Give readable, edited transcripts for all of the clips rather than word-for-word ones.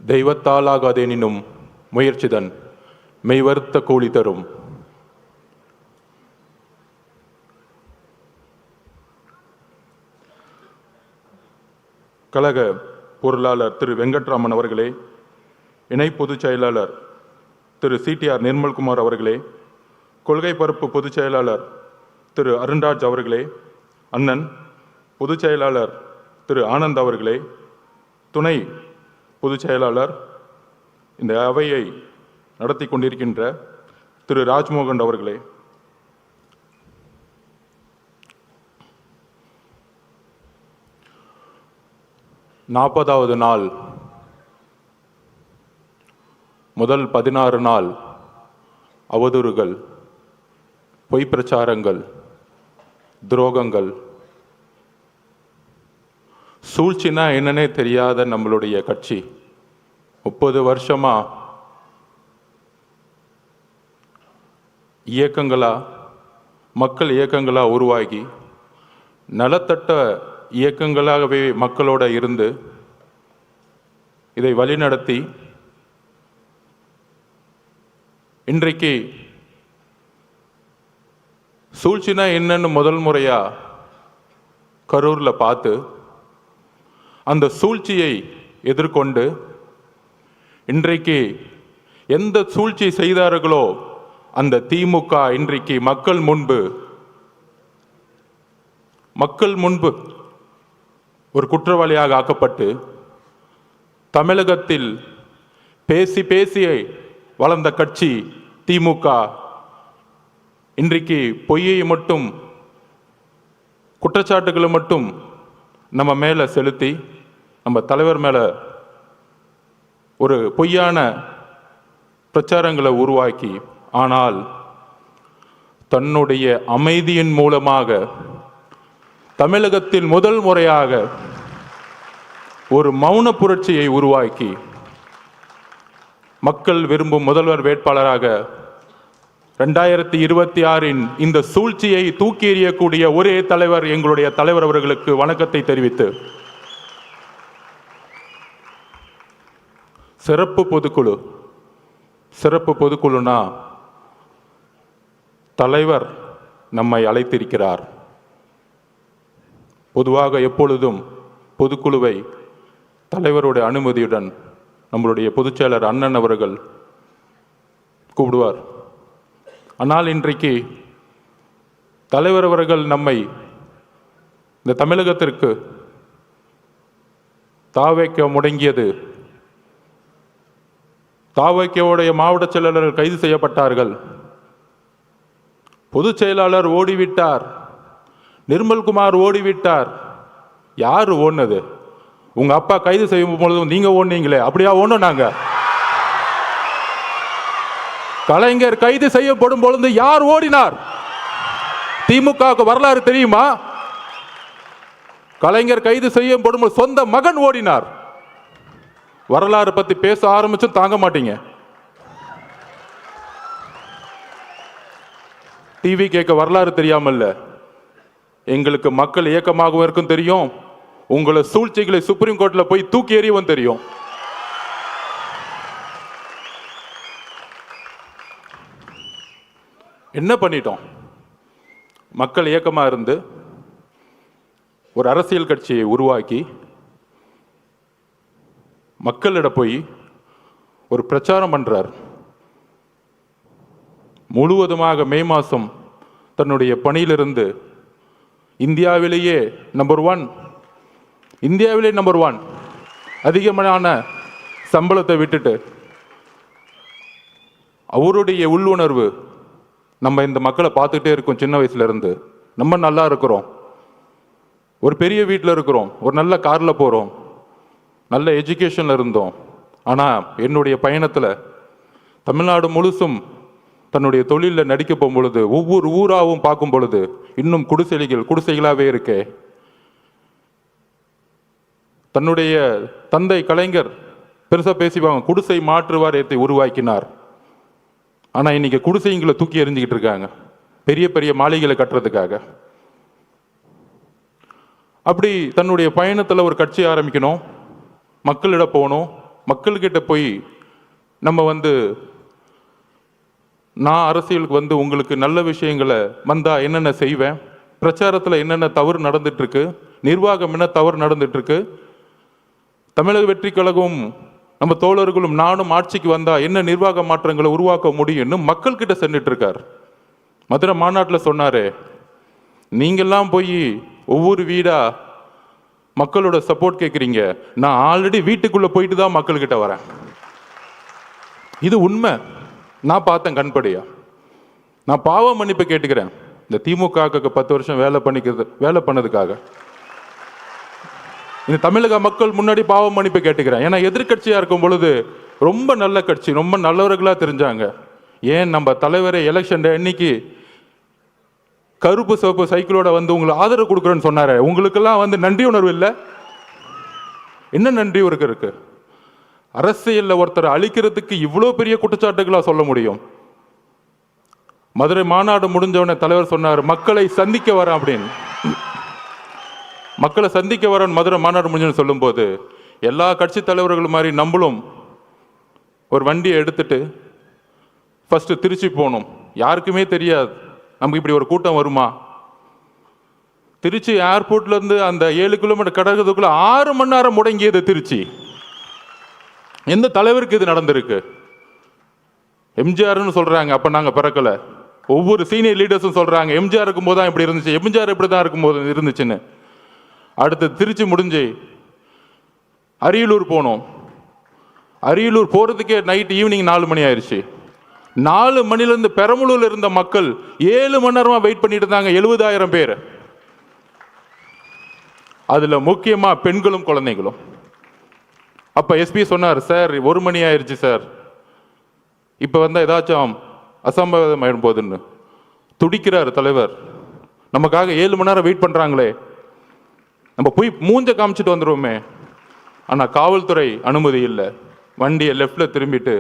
தெய்வத்தாலாகாதெனினும் முயற்சிதன் மெய்வருத்த கூலி தரும். கழக பொருளாளர் திரு வெங்கட்ராமன் அவர்களே, இணை பொதுச் செயலாளர் திரு சிடிஆர் நிர்மல்குமார் அவர்களே, கொள்கை பரப்பு பொதுச் செயலாளர் திரு அருண்ராஜ் அவர்களே, அண்ணன் பொதுச் செயலாளர் திரு ஆனந்த் அவர்களே, துணை பொதுச் செயலாளர், இந்த அவையை நடத்தி கொண்டிருக்கின்ற திரு ராஜ்மோகன் அவர்களே, நாற்பதாவது நாள் முதல் 16 நாள் அவதூறுகள், பொய் பிரச்சாரங்கள், துரோகங்கள், சூழ்ச்சினா என்னன்னே தெரியாத நம்மளுடைய கட்சி 30 வருஷமா இயக்கங்களா, மக்கள் இயக்கங்களா உருவாகி நலத்தட்ட இயக்கங்களாகவே மக்களோட இருந்து இதை வழிநடத்தி இன்றைக்கு சூழ்ச்சினா என்னன்னு முதல் முறையா கரூர்ல பார்த்து அந்த சூழ்ச்சியை எதிர்கொண்டு இன்றைக்கு எந்த சூழ்ச்சி செய்தார்களோ அந்த திமுக இன்றைக்கு மக்கள் முன்பு ஒரு குற்றவாளியாக ஆக்கப்பட்டு தமிழகத்தில் பேசி வளர்ந்த கட்சி திமுக இன்றைக்கு பொய்யை மட்டும், குற்றச்சாட்டுகளை மட்டும் நம்ம மேல செலுத்தி நம்ம தலைவர் மேல ஒரு பொய்யான பிரச்சாரங்களை உருவாக்கி, ஆனால் தன்னுடைய அமைதியின் மூலமாக தமிழகத்தில் முதல் முறையாக ஒரு மௌன புரட்சியை உருவாக்கி மக்கள் விரும்பும் முதல்வர் வேட்பாளராக 2026 இந்த சூழ்ச்சியை தூக்கி எறியக்கூடிய ஒரே தலைவர் எங்களுடைய தலைவர் அவர்களுக்கு வணக்கத்தை தெரிவித்து, சிறப்பு பொதுக்குழுனா தலைவர் நம்மை அழைத்திருக்கிறார். பொதுவாக எப்பொழுதும் பொதுக்குழுவை தலைவருடைய அனுமதியுடன் நம்மளுடைய பொதுச்செயலர் அண்ணன் அவர்கள் கூப்பிடுவார். ஆனால் இன்றைக்கு தலைவர் அவர்கள் நம்மை இந்த தமிழகத்திற்கு தாவைக்க முடங்கியது, தாவைக்கவுடைய மாவட்ட செயலாளர்கள் கைது செய்யப்பட்டார்கள், பொதுச் செயலாளர் ஓடிவிட்டார், நிர்மல்குமார் ஓடிவிட்டார். யார் ஓடினது? உங்க அப்பா கைது செய்யும் பொழுதும் நீங்க ஓடுனீங்களே, அப்படியா ஓடணும்? நாங்க கலைஞர் கைது செய்யப்படும் பொழுது யார் ஓடினார்? திமுக வரலாறு தெரியுமா? கலைஞர் கைது செய்யப்படும் சொந்த மகன் ஓடினார். வரலாறு பத்தி பேச ஆரம்பிச்சும் தாங்க மாட்டீங்க. டிவி கேட்க வரலாறு தெரியாமல்ல, எங்களுக்கு மக்கள் இயக்கமாகவும் இருக்கும் தெரியும், உங்களை சூழ்ச்சிகளை சுப்ரீம் கோர்ட்ல போய் தூக்கி எறியவும் தெரியும். என்ன பண்ணிட்டோம்? மக்கள் இயக்கமா இருந்து ஒரு அரசியல் கட்சியை உருவாக்கி மக்களிடம் போய் ஒரு பிரச்சாரம் பண்றார். முழுவதுமாக மே மாதம் தன்னுடைய பணியிலிருந்து இந்தியாவிலேயே நம்பர் 1 அதிகமான சம்பளத்தை விட்டுட்டு அவருடைய உள்ளுணர்வு, நம்ம இந்த மக்களை பார்த்துக்கிட்டே இருக்கோம், சின்ன வயசுல இருந்து நம்ம நல்லா இருக்கிறோம், ஒரு பெரிய வீட்டில் இருக்கிறோம், ஒரு நல்ல காரில் போகிறோம், நல்ல எஜுகேஷனில் இருந்தோம். ஆனால் என்னுடைய பயணத்தில் தமிழ்நாடு முழுசும் தன்னுடைய தொழிலில் நடிக்க போகும் பொழுது, ஒவ்வொரு ஊராகவும் பார்க்கும் பொழுது இன்னும் குடிசைகளாகவே இருக்கே. தன்னுடைய தந்தை கலைஞர் பெருசாக பேசிவாங்க, குடிசை மாற்று வாரியத்தை உருவாக்கினார். ஆனால் இன்னைக்கு குடிசைங்களை தூக்கி எறிஞ்சிக்கிட்டு இருக்காங்க பெரிய பெரிய மாளிகைகளை கட்டுறதுக்காக. அப்படி தன்னுடைய பயணத்தில் ஒரு கட்சி ஆரம்பிக்கணும், மக்களிடம் போகணும், மக்கள்கிட்ட போய் நம்ம நான் அரசியலுக்கு உங்களுக்கு நல்ல விஷயங்களை வந்தால் என்னென்ன செய்வேன், பிரச்சாரத்தில் என்னென்ன தவறு நடந்துட்டுருக்கு, நிர்வாகம் என்ன தவறு நடந்துட்டுருக்கு, தமிழக வெற்றி கழகம் நம்ம தோழர்களும் நானும் ஆட்சிக்கு வந்தால் என்ன நிர்வாக மாற்றங்களை உருவாக்க முடியும்னு மக்கள்கிட்ட சென்றுட்டு இருக்கார். மதுரை மாநாட்டில் சொன்னார், நீங்கள்லாம் போய் ஒவ்வொரு வீடாக மக்களோட சப்போர்ட் கேட்குறீங்க, நான் ஆல்ரெடி வீட்டுக்குள்ளே போயிட்டு தான் மக்கள்கிட்ட வரேன். இது உண்மை, நான் பார்த்தேன் கண்படியா. நான் பாவ மன்னிப்பு கேட்டுக்கிறேன் இந்த திமுக 10 வருஷம் வேலை பண்ணதுக்காக. இந்த தமிழக மக்கள் முன்னாடி பாவ மன்னிப்பு கேட்டுக்கிறேன். ஏன்னா எதிர்கட்சியாக இருக்கும் பொழுது ரொம்ப நல்ல கட்சி, ரொம்ப நல்லவர்களாக தெரிஞ்சாங்க. ஏன் நம்ம தலைவரை எலெக்ஷன் அன்னைக்கு கருப்பு சிவப்பு சைக்கிளோட உங்களுக்கு ஆதரவு கொடுக்குறேன்னு சொன்னாரு. உங்களுக்கெல்லாம் நன்றி உணர்வு இல்லை. என்ன நன்றி இருக்கு? அரசியலில் ஒருத்தர் அழிக்கிறதுக்கு இவ்வளோ பெரிய குற்றச்சாட்டுகளாக சொல்ல முடியும்? மதுரை மாநாடு முடிஞ்சவன தலைவர் சொன்னார், மக்களை சந்திக்க வரேன் அப்படின்னு. மக்களை சந்திக்க வரேன் மதுரை மாநாடு முடிஞ்சு சொல்லும்போது எல்லா கட்சி தலைவர்கள் மாதிரி நம்மளும் ஒரு வண்டியை எடுத்துட்டு ஃபர்ஸ்ட் திருச்சி போகணும். யாருக்குமே தெரியாது நமக்கு இப்படி ஒரு கூட்டம் வருமா. திருச்சி ஏர்போர்ட்லேருந்து அந்த 7 கிலோமீட்டர் கடக்கிறதுக்குள்ள 6 மணி நேரம் முடங்கியது திருச்சி. எந்த தலைவருக்கு இது நடந்திருக்கு? எம்ஜிஆர்னு சொல்றாங்க, அப்ப நாங்க பிறக்கல. ஒவ்வொரு சீனியர் லீடர்ஸும் சொல்றாங்க எம்ஜிஆர் இருக்கும்போது தான் இப்படி இருந்துச்சு, எம்ஜிஆர் இப்படி தான் இருக்கும்போது இருந்துச்சுன்னு. அடுத்து திருச்சி முடிஞ்சு அரியலூர் போனோம். அரியலூர் போறதுக்கே நைட் ஈவினிங் 4 மணி ஆயிடுச்சு. 4 மணிலேருந்து பெரம்பலூர்ல இருந்த மக்கள் 7 மணி நேரமா வெயிட் பண்ணிட்டு இருந்தாங்க, 70,000 பேர். அதுல முக்கியமா பெண்களும் குழந்தைகளும். அப்ப எஸ்பி சொன்னார், சார் 1 மணி ஆயிடுச்சு சார், இப்ப ஏதாச்சும் அசம்பாவிதம் ஆயிடும் போதுன்னு. துடிக்கிறார் தலைவர். நமக்காக 7 மணி நேரம் வெயிட் பண்றாங்களே, நம்ம போய் மூஞ்ச காமிச்சிட்டு வந்துடுவோமே. ஆனா காவல்துறை அனுமதி இல்லை. வண்டியை லெஃப்ட்ல திரும்பிட்டு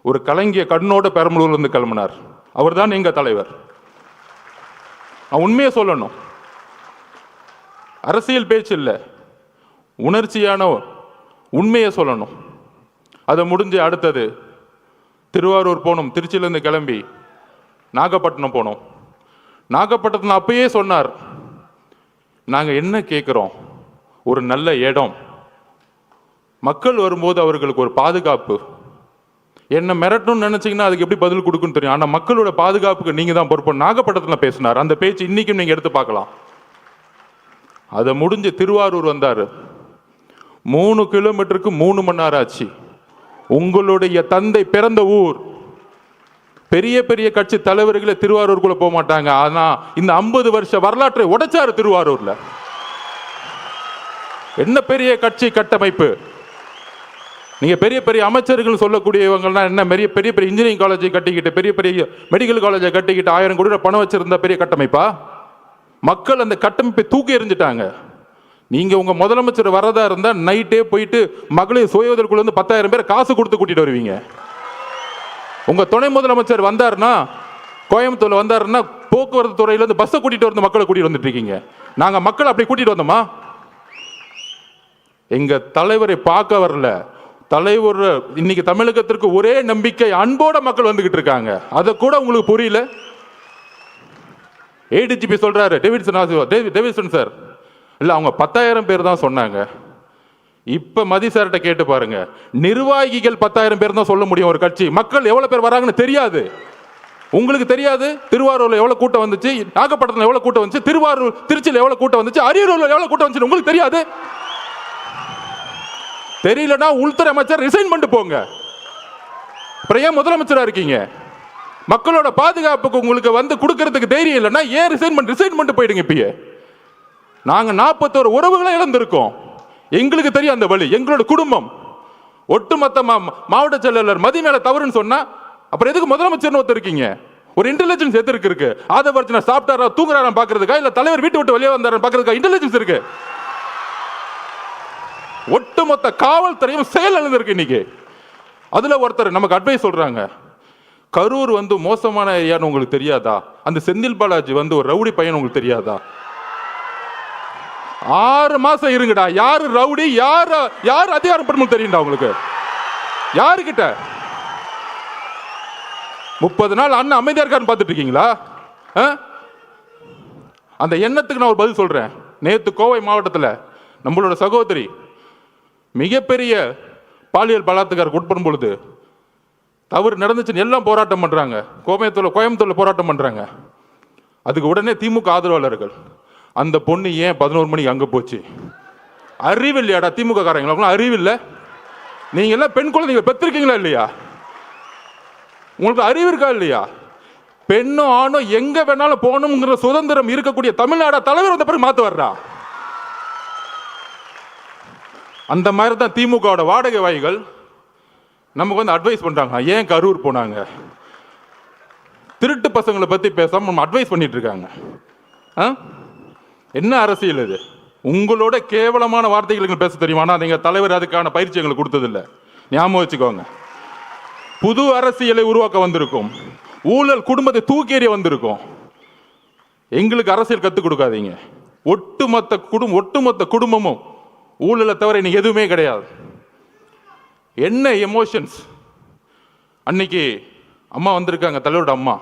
ஒரு கலங்கிய கண்ணோட பெரம்பலூர்ல இருந்து கிளம்பினார். அவர் தான் எங்க தலைவர். உண்மையை சொல்லணும், அரசியல் பேச்சு இல்லை, உணர்ச்சியான உண்மையை சொல்லணும். அதை முடிஞ்சு அடுத்தது திருவாரூர் போனோம். திருச்சியிலேருந்து கிளம்பி நாகப்பட்டினம் போனோம். நாகப்பட்டினத்தில் அப்பயே சொன்னார், நாங்கள் என்ன கேட்குறோம், ஒரு நல்ல இடம், மக்கள் வரும்போது அவர்களுக்கு ஒரு பாதுகாப்பு. என்ன மிரட்டணும்னு நினைச்சீங்கன்னா அதுக்கு எப்படி பதில் கொடுக்குன்னு தெரியும். ஆனால் மக்களோட பாதுகாப்புக்கு நீங்க தான் பொறுப்பு. நாகப்பட்டினத்தில் பேசினார். அந்த பேச்சு இன்னைக்கும் நீங்க எடுத்து பார்க்கலாம். அதை முடிஞ்சு திருவாரூர் வந்தார். 3 கிலோமீட்டருக்கு 3 மணி நேரம் ஆச்சு. உங்களுடைய தந்தை பிறந்த ஊர். பெரிய பெரிய கட்சி தலைவர்களை திருவாரூருக்குள்ள போக மாட்டாங்க. ஆனா இந்த 50 வருஷ வரலாற்றை உடைச்சாரு திருவாரூர்ல. என்ன பெரிய கட்சி கட்டமைப்பு. நீங்க பெரிய பெரிய அமைச்சர்கள் சொல்லக்கூடியவங்கன்னா என்ன, பெரிய பெரிய இன்ஜினியரிங் காலேஜை கட்டிக்கிட்டு, பெரிய பெரிய மெடிக்கல் காலேஜை கட்டிக்கிட்டு 1000 கோடி பணம் வச்சிருந்த பெரிய கட்டமைப்பா? மக்கள் அந்த கட்டமைப்பை தூக்கி எறிஞ்சிட்டாங்க. நீங்க உங்க முதலமைச்சர் வரதா இருந்தா நைட்டே போயிட்டு மகளிர் சுய உதவிக்குள்ள 10,000 பேர் காசு கொடுத்து கூட்டிட்டு வருவீங்க. உங்க துணை முதலமைச்சர் வந்தாருன்னா, கோயம்புத்தூர்ல வந்தாருன்னா, போக்குவரத்து துறையில இருந்து பஸ்ஸை கூட்டிட்டு வந்து மக்களை கூட்டிட்டு வந்துட்டு இருக்கீங்க. நாங்க மக்களை அப்படி கூட்டிட்டு வந்தோமா? எங்க தலைவரை பார்க்க வரல. தலைவர் இன்னைக்கு தமிழகத்திற்கு ஒரே நம்பிக்கை, அன்போட மக்கள் வந்துகிட்டு இருக்காங்க. அதை கூட உங்களுக்கு புரியல. ஏடிஜிபி சொல்றாரு, டேவிட்சன் சார், இல்ல அவங்க 10,000 பேர் தான் சொன்னாங்க. இப்ப மதி சார்கிட்ட கேட்டு பாருங்க, நிர்வாகிகள் 10,000 பேர் தான் சொல்ல முடியும் ஒரு கட்சி. மக்கள் எவ்வளவு பேர் வராங்கன்னு தெரியாது. உங்களுக்கு தெரியாது. திருவாரூர்ல எவ்வளவு கூட்டம் வந்துச்சு, நாகப்பட்டினத்துல எவ்வளவு கூட்டம் வந்துச்சு, திருச்சியில எவ்வளவு கூட்டம் வந்துச்சு, அரியலூர்ல எவ்வளவு கூட்டம் வந்துச்சு உங்களுக்கு தெரியாது. தெரியலன்னா உள்துறை அமைச்சர் ரிசைன் பண்ணிட்டு போங்க. அப்புறம் ஏன் முதலமைச்சரா இருக்கீங்க? மக்களோட பாதுகாப்புக்கு உங்களுக்கு கொடுக்கறதுக்கு தைரியம் இல்லைன்னா ஏன் ரிசைன் பண்ணிட்டு போயிடுங்க. இப்பயே நாங்க 41 உறவுகளை இழந்திருக்கோம். எங்களுக்கு தெரியும் அந்த வழி. எங்களோட குடும்பம் ஒட்டுமொத்த மாவட்ட செயலாளர் மதி மேல தவறுன்னு சொன்னா அப்புறம் எதுக்கு முதலமைச்சர் ஒருத்தர் இருக்கீங்க? ஒரு இன்டெலிஜென்ஸ் எதற்கு இருக்கு? ஆதவர்ஜன சாப்பிட்டாரா தூங்குறாரா பாக்குறதுக்கா, இல்ல தலைவர் வீட்டு விட்டு வெளியே வந்தாரா பாக்குறதுக்கா இன்டெலிஜென்ஸ் இருக்கு? ஒட்டுமொத்த காவல்துறையும் செயல் இழந்திருக்கு இன்னைக்கு. அதுல ஒருத்தர் நமக்கு அட்வைஸ் சொல்றாங்க, கரூர் மோசமான ஏரியான்னு உங்களுக்கு தெரியாதா? அந்த செந்தில் பாலாஜி ஒரு ரவுடி பையன் உங்களுக்கு தெரியாதா? 6 மாசம் இருங்கடா, யாரு ரவுடி யாரு அதிகாரம் தெரியும்டா உங்களுக்கு. யாருக்கிட்ட? 30 நாள் அண்ணன் அமைதியா இருக்கான்னு பார்த்துட்டு இருக்கீங்களா? அந்த எண்ணத்துக்கு நான் ஒரு பதில் சொல்றேன். நேற்று கோவை மாவட்டத்தில் நம்மளோட சகோதரி மிகப்பெரிய பாலியல் பலாத்காரத்துக்கு உட்படும் பொழுது தவறு நடந்துச்சுன்னு எல்லாம் போராட்டம் பண்றாங்க. கோயம்புத்தூர்ல போராட்டம் பண்றாங்க. அதுக்கு உடனே திமுக ஆதரவாளர்கள் அந்த பொண்ணு ஏன் 11 மணிக்கு அங்க போச்சு? அறிவு இல்லையாடா திமுக காரங்களும்? அறிவு இல்லை? நீங்க எல்லாம் பெண் குழந்தைங்க பெற்றிருக்கீங்களா இல்லையா? உங்களுக்கு அறிவு இருக்கா இல்லையா? பெண்ணோ ஆணோ எங்க வேணாலும் போகணுங்கிற சுதந்திரம் இருக்கக்கூடிய தமிழ்நாடு தலைவர் வந்த பிறகு மாத்து வர்றா. அந்த மாதிரி தான் திமுக வாடகை வாய்கள் நமக்கு வந்து அட்வைஸ் பண்றாங்க. ஏன் கரூர் போனாங்க? திருட்டு பசங்களை பத்தி பேசாம நம்ம அட்வைஸ் பண்ணிட்டு இருக்காங்க. என்ன அரசியல் இது? உங்களோட கேவலமான வார்த்தைகள் பேச தெரியுமா? நீங்க தலைவர் அதுக்கான பயிற்சி எங்களுக்கு கொடுத்ததில்லை. ஞாபகம் வச்சுக்கோங்க. புது அரசியலை உருவாக்க வந்திருக்கும். ஊழல் குடும்பத்தை தூக்கி எறிய வந்திருக்கும். எங்களுக்கு அரசியல் கற்றுக் கொடுக்காதீங்க. ஒட்டுமொத்த குடும்பமும் ஊழலை தவிர இன்னைக்கு எதுவுமே கிடையாது. என்ன எமோஷன்ஸ்! அன்னைக்கு அம்மா வந்திருக்காங்க, தலைவரோட அம்மா.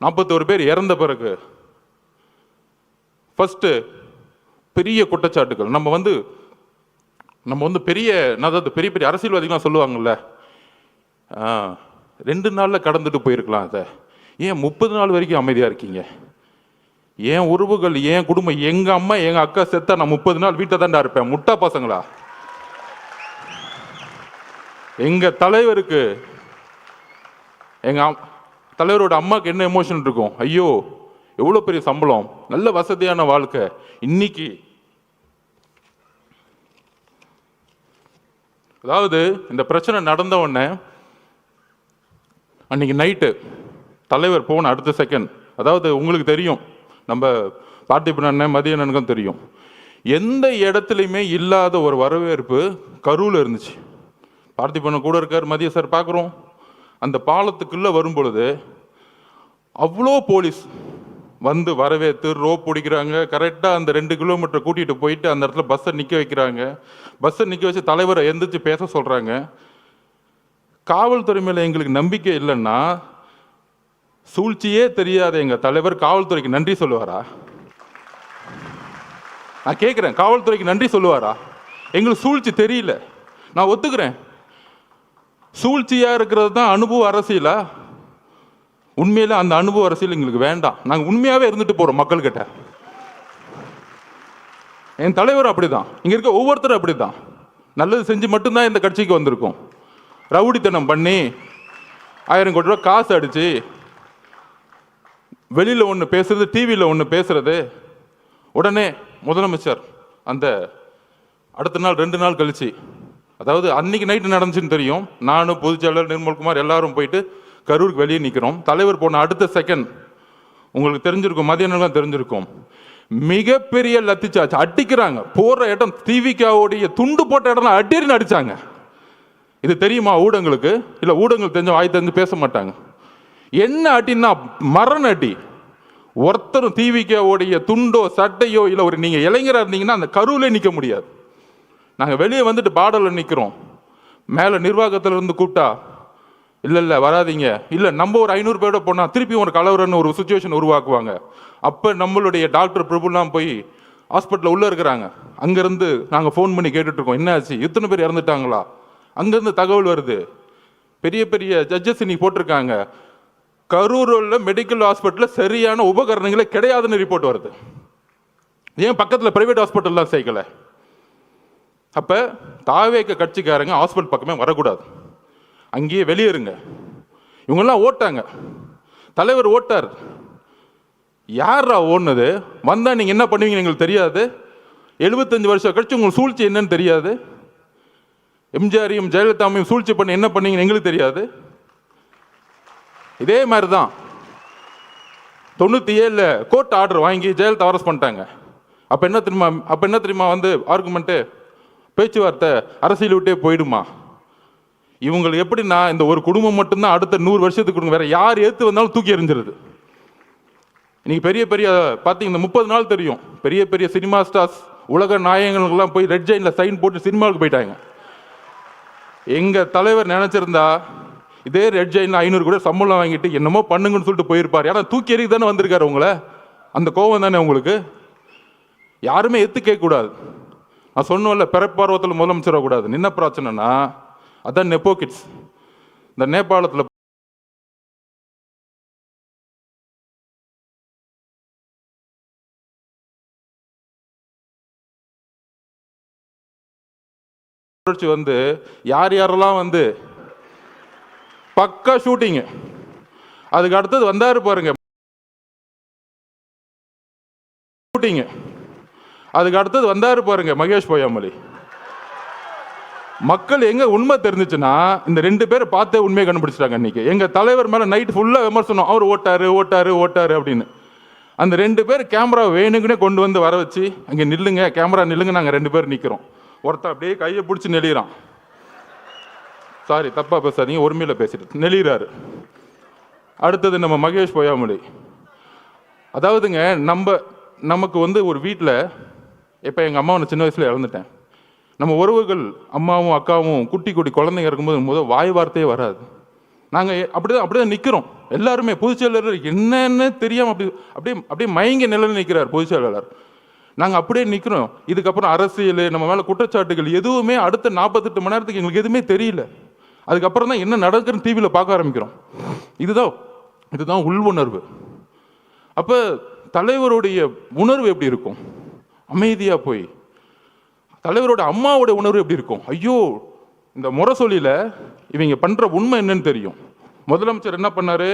41 பேர் இறந்த பிறகு ஃபர்ஸ்ட் பெரிய குற்றச்சாட்டுகள். நம்ம வந்து பெரிய பெரிய அரசியல்வாதிகள்லாம் சொல்லுவாங்கல்ல, 2 நாளில் கடந்துட்டு போயிருக்கலாம். அதை ஏன் 30 நாள் வரைக்கும் அமைதியாக இருக்கீங்க? ஏன் உறவுகள், ஏன் குடும்பம், எங்க அம்மா எங்க அக்கா செத்தா நான் 30 நாள் வீட்டை தாண்டா இருப்பேன்? முட்டா பசங்களா? எங்க தலைவருக்கு, எங்க தலைவரோட அம்மாவுக்கு என்ன எமோஷன் இருக்கும்? ஐயோ எவ்வளோ பெரிய சம்பளம், நல்ல வசதியான வாழ்க்கை. இன்னைக்கு அதாவது இந்த பிரச்சனை நடந்த உடனே அன்னைக்கு நைட்டு தலைவர் போன அடுத்த செகண்ட், அதாவது உங்களுக்கு தெரியும், நம்ம பார்த்திபன் அண்ணன் மதியண்ணனுக்கும் தெரியும், எந்த இடத்துலையுமே இல்லாத ஒரு வரவேற்பு கரூரில் இருந்துச்சு. பார்த்திபன் கூட இருக்கார், மதிய சார் பார்க்குறோம். அந்த பாலத்துக்குள்ளே வரும் பொழுது அவ்வளோ போலீஸ் வந்து வரவேற்று ரோப் பிடிக்கிறாங்க. கரெக்டாக அந்த 2 கிலோமீட்டர் கூட்டிகிட்டு போயிட்டு அந்த இடத்துல பஸ்ஸை நிற்க வைக்கிறாங்க. பஸ்ஸை நிற்க வச்சு தலைவரை எந்திரிச்சு பேச சொல்கிறாங்க. காவல்துறை மேலே எங்களுக்கு நம்பிக்கை இல்லைன்னா சூழ்ச்சியே தெரியாத எங்கள் தலைவர் காவல்துறைக்கு நன்றி சொல்லுவாரா? நான் கேட்குறேன், காவல்துறைக்கு நன்றி சொல்லுவாரா? எங்களுக்கு சூழ்ச்சி தெரியல, நான் ஒத்துக்கிறேன். சூழ்ச்சியாக இருக்கிறது தான் அனுபவ அரசியலா? உண்மையில அந்த அனுபவ அரசியல் எங்களுக்கு வேண்டாம். நாங்கள் உண்மையாகவே இருந்துட்டு போகிறோம் மக்கள்கிட்ட. என் தலைவர் அப்படிதான், இங்கே இருக்க ஒவ்வொருத்தரும் அப்படிதான். நல்லது செஞ்சு மட்டும்தான் இந்த கட்சிக்கு வந்திருக்கோம். ரவுடித்தனம் பண்ணி 1000 கோடி ரூபா காசு அடிச்சு வெளியில் ஒன்று பேசுறது, டிவியில் ஒன்று பேசுறது, உடனே முதலமைச்சர் அந்த அடுத்த நாள் 2 நாள் கழிச்சு, அதாவது அன்னைக்கு நைட்டு நடந்துச்சுன்னு தெரியும். நானும் பொதுச்செயலாளர் நிர்மல்குமார் எல்லாரும் போயிட்டு கரூருக்கு வெளியே நிற்கிறோம். தலைவர் போன அடுத்த செகண்ட் உங்களுக்கு தெரிஞ்சிருக்கும், மதியானம் தெரிஞ்சிருக்கும், மிகப்பெரிய லத்திச்சாச்சு அடிக்கிறாங்க. போற இடம் திவிகாவுடைய துண்டு போட்ட இடம் அடின்னு அடிச்சாங்க. இது தெரியுமா ஊடகங்களுக்கு? இல்லை, ஊடகங்கள் தெரிஞ்ச வாய் தெரிஞ்சு பேச மாட்டாங்க. என்ன அடின்னா மரண அடி. ஒருத்தரும் திவிகாவுடைய துண்டோ சட்டையோ இல்லை, ஒரு நீங்கள் இளைஞராக இருந்தீங்கன்னா அந்த கருவிலே நிற்க முடியாது. நாங்கள் வெளியே வந்துட்டு பாடலில் நிற்கிறோம். மேலே நிர்வாகத்தில் இருந்து கூப்பிட்டா இல்லை வராதிங்க, இல்லை நம்ம ஒரு 500 பேரோட போனால் திருப்பி ஒரு கலவரன்னு ஒரு சுச்சுவேஷன் உருவாக்குவாங்க. அப்போ நம்மளுடைய டாக்டர் பிரபுலாம் போய் ஹாஸ்பிட்டலில் உள்ளே இருக்கிறாங்க. அங்கேருந்து நாங்கள் ஃபோன் பண்ணி கேட்டுட்ருக்கோம், என்ன ஆச்சு, எத்தனை பேர் இறந்துட்டாங்களா? அங்கேருந்து தகவல் வருது, பெரிய பெரிய ஜட்ஜஸ் இன்னைக்கு போட்டிருக்காங்க, கரூரில் மெடிக்கல் ஹாஸ்பிட்டலில் சரியான உபகரணங்களே கிடையாதுன்னு ரிப்போர்ட் வருது. ஏன் பக்கத்தில் பிரைவேட் ஹாஸ்பிட்டல்லாம் சேர்க்கலை? அப்போ தாவேக்க கட்சிக்காரங்க ஹாஸ்பிட்டல் பக்கமே வரக்கூடாது, அங்கேயே வெளியேறுங்க. இவங்கெல்லாம் ஓட்டாங்க, தலைவர் ஓட்டார். யாரா ஓடுனது? வந்தால் நீங்கள் என்ன பண்ணுவீங்கன்னு எங்களுக்கு தெரியாது. 75 வருஷம் கழிச்சு உங்களுக்கு சூழ்ச்சி என்னன்னு தெரியாது. எம்ஜிஆரையும் ஜெயலலிதாவையும் சூழ்ச்சி பண்ணி என்ன பண்ணீங்கன்னு எங்களுக்கு தெரியாது. இதே மாதிரி தான் 97 கோர்ட் ஆர்டர் வாங்கி ஜெயலலிதா அரெஸ்ட் பண்ணிட்டாங்க. அப்போ என்ன தெரியுமா வந்து ஆர்குமெண்ட்டு, பேச்சுவார்த்தை அரசியல் விட்டே போயிடுமா? இவங்களுக்கு எப்படின்னா, இந்த ஒரு குடும்பம் மட்டும்தான் அடுத்த 100 வருஷத்துக்கு கொடுங்க, வேற யார் ஏற்று வந்தாலும் தூக்கி எறிஞ்சிருது. இன்னைக்கு பெரிய பெரிய பார்த்தீங்கன்னா 30 நாள் தெரியும், பெரிய பெரிய சினிமா ஸ்டார்ஸ், உலக நாயகங்களுக்கெல்லாம் போய் ரெட் ஜெயினில் சைன் போட்டு சினிமாவுக்கு போயிட்டாங்க. எங்கள் தலைவர் நினச்சிருந்தா இதே ரெட் ஜெயின் 500 கூட சம்பளம் வாங்கிட்டு என்னமோ பண்ணுங்கன்னு சொல்லிட்டு போயிருப்பார். ஏன்னா தூக்கி எறிக்கு தானே வந்திருக்காரு உங்களை, அந்த கோபம் தானே உங்களுக்கு. யாருமே எத்து கேட்கக்கூடாது. நான் சொன்னோம்ல, பிறப்பார்வத்தில் முதலமைச்சர் கூடாது. என்ன பிரச்சனைனா அதான் நெப்போ கிட்ஸ். இந்த நேபாளத்தில் வந்து யார் யாரெல்லாம் வந்து பக்கா ஷூட்டிங்கு. அதுக்கு அடுத்தது வந்தாரு பாருங்க ஷூட்டிங்கு. அதுக்கு அடுத்தது வந்தாரு பாருங்க மகேஷ் பொய்யாமொழி. மக்கள் எங்க உண்மை தெரிஞ்சிச்சுன்னா இந்த 2 பேரை பார்த்தே உண்மையை கண்டுபிடிச்சிட்டாங்க. இன்னைக்கு எங்க தலைவர் மேல நைட் ஃபுல்லா விமர்சனம், அவர் ஓட்டாரு ஓட்டாரு ஓட்டாரு அப்படின்னு. அந்த 2 பேர் கேமரா வேணுங்கன்னே கொண்டு வந்து வர வச்சு, அங்கே நில்லுங்க, கேமரா நில்லுங்க, நாங்கள் 2 பேர் நிற்கிறோம். ஒருத்தன் அப்படியே கையை பிடிச்சி நெளிகிறான். சாரி தப்பா பேசாதீங்க, ஒருமையில் பேசிட்டு நெளிகிறாரு. அடுத்தது நம்ம மகேஷ் பொய்யாமொழி. அதாவதுங்க நமக்கு வந்து ஒரு வீட்டில், இப்போ எங்கள் அம்மாவை நான் சின்ன வயசில் இழந்துட்டேன். நம்ம உறவுகள் அம்மாவும் அக்காவும் குட்டி குட்டி குழந்தைங்க இருக்கும்போது முதல் வாய் வார்த்தையே வராது. நாங்கள் அப்படிதான் நிற்கிறோம் எல்லாருமே. பொதுச்செயலாளர் என்னன்னு தெரியாமல் அப்படியே மயங்கி நிலையில் நிற்கிறார் பொதுச்செயலாளர். நாங்கள் அப்படியே நிற்கிறோம். இதுக்கப்புறம் அரசியல், நம்ம மேலே குற்றச்சாட்டுகள் எதுவுமே அடுத்த 48 மணி நேரத்துக்கு எங்களுக்கு எதுவுமே தெரியல. அதுக்கப்புறம் தான் என்ன நடக்குதுன்னு டிவியில் பார்க்க ஆரம்பிக்கிறோம். இதுதான் உள் உணர்வு. அப்போ தலைவருடைய உணர்வு எப்படி இருக்கும்? அமைதியாக போய். தலைவரோட அம்மாவோட உணர்வு எப்படி இருக்கும்? ஐயோ, இந்த முரசொலியில் இவங்க பண்ணுற உண்மை என்னன்னு தெரியும். முதலமைச்சர் என்ன பண்ணார்?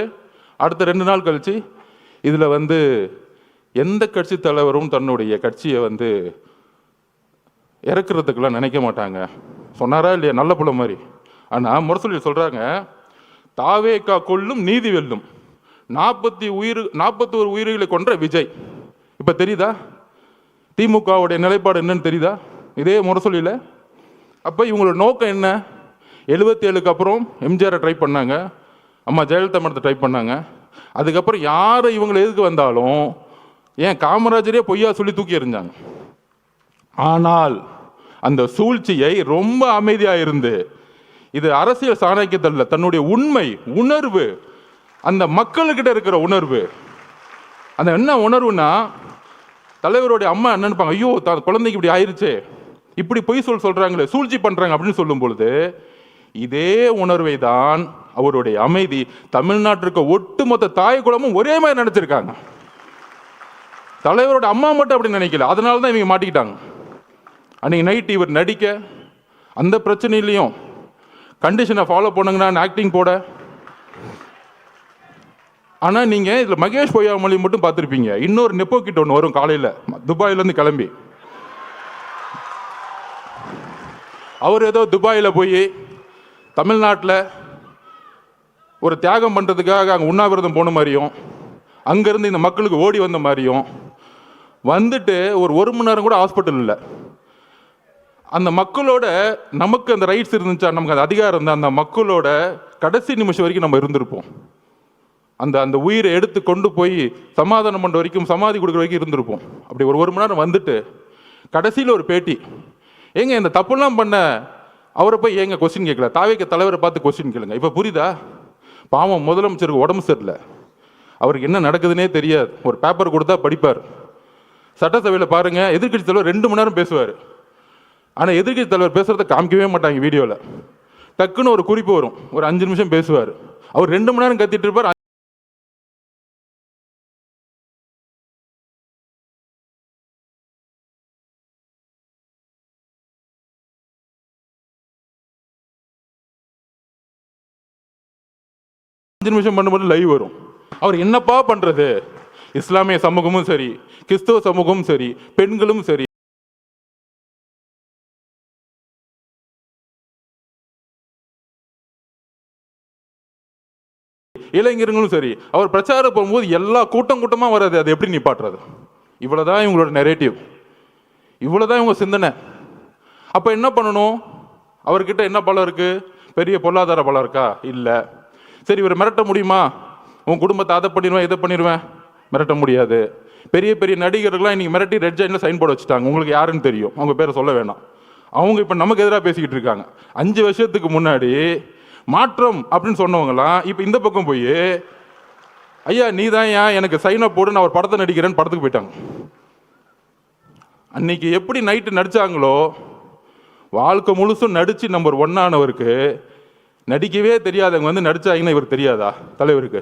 அடுத்த 2 நாள் கழிச்சு இதில் வந்து எந்த கட்சி தலைவரும் தன்னுடைய கட்சியை வந்து இறக்குறதுக்கெல்லாம் நினைக்க மாட்டாங்க சொன்னாரா இல்லையா? நல்ல புள்ள மாதிரி. ஆனால் முரசொலியில் சொல்கிறாங்க, தாவேக்கா கொல்லும் நீதி வெல்லும், 41 உயிர்களை கொன்ற விஜய். இப்போ தெரியுதா திமுகவுடைய நிலைப்பாடு என்னன்னு தெரியுதா? இதே முரசொலியில். அப்போ இவங்களோட நோக்கம் என்ன? 77க்கு அப்புறம் எம்ஜிஆரை ட்ரை பண்ணாங்க, அம்மா ஜெயலலிதா மடத்தை ட்ரை பண்ணாங்க. அதுக்கப்புறம் யார் இவங்களை எதுக்கு வந்தாலும் ஏன் காமராஜரே பொய்யா சொல்லி தூக்கி எறிஞ்சாங்க. ஆனால் அந்த சூழ்ச்சியை ரொம்ப அமைதியாக இருந்து, இது அரசியல் சாணக்கியத்தில் தன்னுடைய உண்மை உணர்வு, அந்த மக்கள்கிட்ட இருக்கிற உணர்வு. அந்த என்ன உணர்வுனா, தலைவருடைய அம்மா என்ன நினைப்பாங்க? ஐயோ, குழந்தைக்கு இப்படி ஆயிடுச்சு, இப்படி பொய் சொல்றாங்களே, சூழ்ச்சி பண்றாங்க அப்படின்னு சொல்லும் பொழுது, இதே உணர்வை தான் அவருடைய அமைதி தமிழ்நாட்டிற்கு ஒட்டுமொத்த தாய் குலமும் ஒரே மாதிரி நினைச்சிருக்காங்க. தலைவரோட அம்மா மட்டும் அப்படி நினைக்கல. அதனால தான் இவங்க மாட்டிக்கிட்டாங்க. அன்னைக்கு நைட் இவர் நடிக்க, அந்த பிரச்சனையிலையும் கண்டிஷனை ஃபாலோ பண்ணுங்கன்னு ஆக்டிங் போட. ஆனால் நீங்கள் இதில் மகேஷ் பொய்யாமொழி மட்டும் பார்த்துருப்பீங்க. இன்னொரு நெப்போ கிட்ட ஒன்று வரும் காலையில், துபாயிலேருந்து கிளம்பி. அவர் ஏதோ துபாயில் போய் தமிழ்நாட்டில் ஒரு தியாகம் பண்ணுறதுக்காக அங்கே உண்ணாவிரதம் போன மாதிரியும், அங்கேருந்து இந்த மக்களுக்கு ஓடி வந்த மாதிரியும் வந்துட்டு ஒரு மணி நேரம் கூட ஹாஸ்பிட்டல் இல்லை. அந்த மக்களோட நமக்கு அந்த ரைட்ஸ் இருந்துச்சா, நமக்கு அந்த அதிகாரம் இருந்தால் அந்த மக்களோட கடைசி நிமிஷம் வரைக்கும் நம்ம இருந்திருப்போம். அந்த உயிரை எடுத்து கொண்டு போய் சமாதானம் பண்ணுற வரைக்கும், சமாதி கொடுக்குற வரைக்கும் இருந்திருப்போம். அப்படி ஒரு மணி நேரம் வந்துட்டு கடைசியில் ஒரு பேட்டி, ஏங்க இந்த தப்புலாம் பண்ண அவரை போய் ஏங்க கொஸ்டின் கேட்கல, தாவேக்க தலைவரை பார்த்து கொஸ்டின் கேளுங்க. இப்போ புரியுதா? பாவம் முதலமைச்சருக்கு உடம்பு சரியில்லை, அவருக்கு என்ன நடக்குதுன்னே தெரியாது. ஒரு பேப்பர் கொடுத்தா படிப்பார். சட்டசபையில் பாருங்க, எதிர்கட்சி தலைவர் 2 மணி நேரம் பேசுவார். ஆனால் எதிர்கட்சி தலைவர் பேசுறதை காமிக்கவே மாட்டாங்க வீடியோவில். டக்குன்னு ஒரு குறிப்பு வரும், ஒரு 5 நிமிஷம் பேசுவார். அவர் 2 மணி நேரம் கத்திட்டு இருப்பார். நிமிஷம் பண்ணும்போது லைவ் வரும். அவர் என்னப்பா பண்றது? இஸ்லாமிய சமூகமும் சரி, கிறிஸ்தவ சமூகமும் சரி, பெண்களும் சரி, இளைஞர்களும் சரி, அவர் பிரச்சாரம் போகும்போது எல்லா கூட்டமா வராது. அது எப்படி நிப்பாட்டுறது? இவ்வளவுதான் இவங்களோட நெரேட்டிவ், இவ்வளவுதான் இவங்க சிந்தனை. அப்ப என்ன பண்ணணும்? அவர்கிட்ட என்ன பலம் இருக்கு? பெரிய பொருளாதார பலம் இருக்கா? இல்லை. சரி, இவர் மிரட்ட முடியுமா? உன் குடும்பத்தை அதை பண்ணிடுவேன் இதை பண்ணிடுவேன், மிரட்ட முடியாது. பெரிய பெரிய நடிகர்கள்லாம் இன்னைக்கு மிரட்டி ரெட் ஜெயினில் சைன் போட வச்சுட்டாங்க. உங்களுக்கு யாருன்னு தெரியும், அவங்க பேரை சொல்ல வேணாம். அவங்க இப்போ நமக்கு எதிராக பேசிக்கிட்டு இருக்காங்க. 5 வருஷத்துக்கு முன்னாடி மாற்றம் அப்படின்னு சொன்னவங்களாம் இப்போ இந்த பக்கம் போய் ஐயா நீ தான் ஏன் எனக்கு சைன் அப் போடு நான் ஒரு படத்தை நடிக்கிறேன்னு படத்துக்கு போயிட்டாங்க. அன்னைக்கு எப்படி நைட்டு நடித்தாங்களோ வாழ்க்கை முழுசும் நடித்து நம்பர் 1 ஆனவருக்கு நடிக்கவே தெரியாதவங்க வந்து நடிச்சாங்கன்னா இவர் தெரியாதா தலைவருக்கு?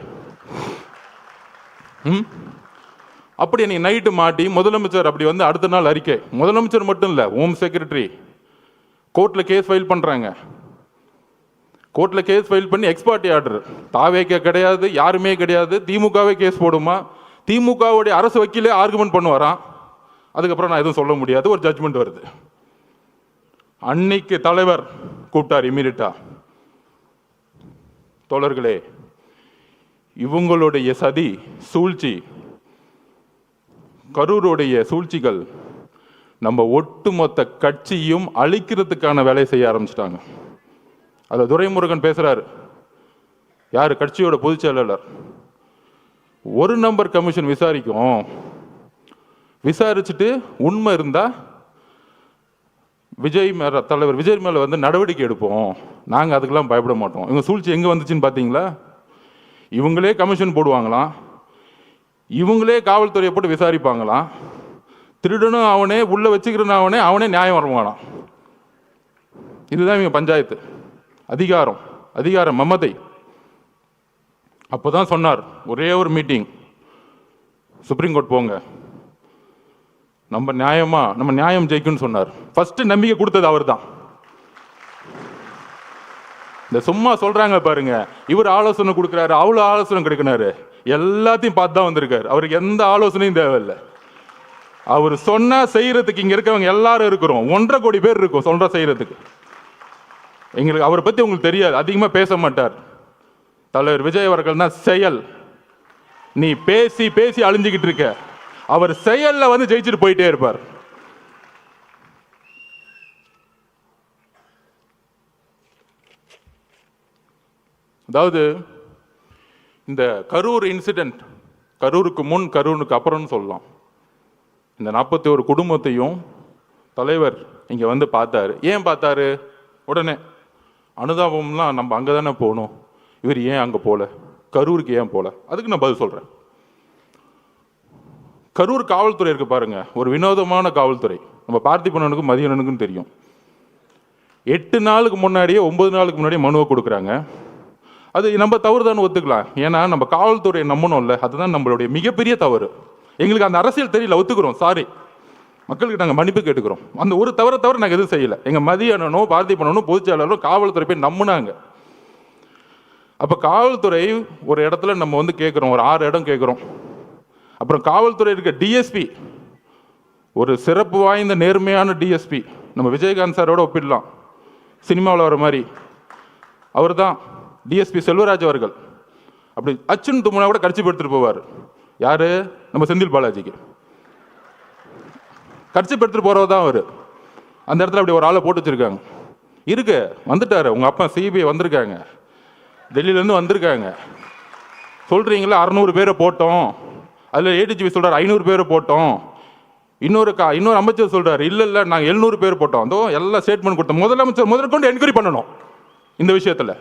அப்படி அன்னைக்கு நைட்டு மாட்டி முதலமைச்சர் அப்படி வந்து அடுத்த நாள் அறிக்கை, முதலமைச்சர் மட்டும் இல்லை ஹோம் செக்ரட்டரி கோர்ட்டில் கேஸ் ஃபைல் பண்ணுறாங்க. கோர்ட்டில் கேஸ் ஃபைல் பண்ணி எக்ஸ்பார்ட்டி ஆர்டர், தாவேக்கே கிடையாது, யாருமே கிடையாது, திமுகவே கேஸ் போடுமா, திமுகவுடைய அரசு வக்கீலே ஆர்குமெண்ட் பண்ணுவாராம். அதுக்கப்புறம் நான் எதுவும் சொல்ல முடியாது, ஒரு ஜட்ஜ்மெண்ட் வருது. அன்னைக்கு தலைவர் கூப்பிட்டார் இமீடியட்டா, தோழர்களே இவங்களுடைய சதி சூழ்ச்சி, கரூருடைய சூழ்ச்சிகள் நம்ம ஒட்டுமொத்த கட்சியும் அழிக்கிறதுக்கான வேலையை செய்ய ஆரம்பிச்சிட்டாங்க. அதில் துரைமுருகன் பேசுறாரு, யார் கட்சியோட பொதுச் செயலாளர், 1 நம்பர் கமிஷன் விசாரிக்கும், விசாரிச்சுட்டு உண்மை இருந்தா தலைவர் விஜய் மேல வந்து நடவடிக்கை எடுப்போம், நாங்கள் அதுக்கெல்லாம் பயப்பட மாட்டோம். இவங்க சூழ்ச்சி எங்கே வந்துச்சுன்னு பார்த்தீங்களா? இவங்களே கமிஷன் போடுவாங்களாம், இவங்களே காவல்துறையை போட்டு விசாரிப்பாங்களாம், திருடனும் அவனே உள்ள வச்சுக்கிறன்னு அவனே நியாயம் வருவானாம். இதுதான் இவங்க பஞ்சாயத்து, அதிகாரம் மமதை. அப்போதான் சொன்னார் ஒரே ஒரு மீட்டிங், சுப்ரீம் கோர்ட் போங்க, நம்ம நியாயம் ஜெயிக்கும்னு சொன்னார். ஃபர்ஸ்ட் நம்பிக்கை கொடுத்தது அவர் தான். இந்த சும்மா சொல்றாங்க பாருங்க, இவர் ஆலோசனை கொடுக்குறாரு, அவ்வளோ ஆலோசனை கிடைக்கிறாரு, எல்லாத்தையும் பார்த்து தான் வந்திருக்காரு. அவருக்கு எந்த ஆலோசனையும் தேவையில்லை. அவர் சொன்னா செய்யறதுக்கு இங்க இருக்கவங்க எல்லாரும் இருக்கிறோம், 1.5 கோடி பேர் இருக்கும் சொல்ற செய்யறதுக்கு. எங்களுக்கு அவரை பத்தி உங்களுக்கு தெரியாது, அதிகமா பேச மாட்டார். தலைவர் விஜய் அவர்கள் தான் செயல். நீ பேசி பேசி அழிஞ்சுக்கிட்டு இருக்க, அவர் செயல்ல வந்து ஜெயிச்சுட்டு போயிட்டே இருப்பார். அதாவது இந்த கரூர் இன்சிடென்ட், கரூருக்கு முன் கரூருக்கு அப்புறம்னு சொல்லலாம். இந்த 41 குடும்பத்தையும் தலைவர் இங்கே வந்து பார்த்தாரு. ஏன் பார்த்தாரு? உடனே அனுதாபம்லாம் நம்ம அங்கே தானே போகணும், இவர் ஏன் அங்கே போகல, கரூருக்கு ஏன் போகல? அதுக்கு நான் பதில் சொல்கிறேன். கரூர் காவல்துறை இருக்கு பாருங்க, ஒரு வினோதமான காவல்துறை. நம்ம பார்த்திபனுக்கும் மதியனுக்கும் தெரியும். 8 நாளுக்கு முன்னாடியே 9 நாளுக்கு முன்னாடியே மனுவை கொடுக்குறாங்க. அது நம்ம தவறு தான் ஒத்துக்கலாம், ஏன்னா நம்ம காவல்துறையை நம்பணும்ல, அதுதான் நம்மளுடைய மிகப்பெரிய தவறு. எங்களுக்கு அந்த அரசியல் தெரியல, ஒத்துக்கிறோம், சாரி, மக்களுக்கு நாங்கள் மன்னிப்பு கேட்டுக்கிறோம். அந்த ஒரு தவிர நாங்கள் எதுவும் செய்யலை. எங்கள் மதியனும் பார்த்திபனும் பொதுச்செயலாளரும் காவல்துறை போய் நம்பினாங்க. அப்போ காவல்துறை ஒரு இடத்துல நம்ம வந்து கேட்குறோம், ஒரு 6 இடம் கேட்குறோம். அப்புறம் காவல்துறை இருக்க டிஎஸ்பி, ஒரு சிறப்பு வாய்ந்த நேர்மையான டிஎஸ்பி, நம்ம விஜயகாந்த் சாரோட ஒப்பிடலாம், சினிமாவில் வர மாதிரி. அவர் தான் டிஎஸ்பி செல்வராஜ் அவர்கள். அப்படி அச்சுன்னு தும்முனா கூட கட்சி எடுத்துட்டு போவார். யாரு? நம்ம செந்தில் பாலாஜிக்கு கட்சி எடுத்துட்டு போறவர் தான் அவர். அந்த இடத்துல அப்படி ஒரு ஆளை போட்டு வச்சிருக்காங்க. இருக்கு, வந்துட்டாரு உங்க அப்பா சிபிஐ வந்திருக்காங்க, டெல்லியிலேருந்து வந்திருக்காங்க. சொல்றீங்களா 600 பேரை போட்டோம், அதில் ஏடிஜிபி சொல்றாரு 500 பேரை போட்டோம், இன்னொரு அமைச்சர் சொல்றாரு இல்லை நாங்கள் 700 பேர் போட்டோம். அதோ எல்லாம் ஸ்டேட்மெண்ட் கொடுத்தோம். முதலமைச்சர் முதற்கொண்டு என்கொயரி பண்ணணும் இந்த விஷயத்தில்,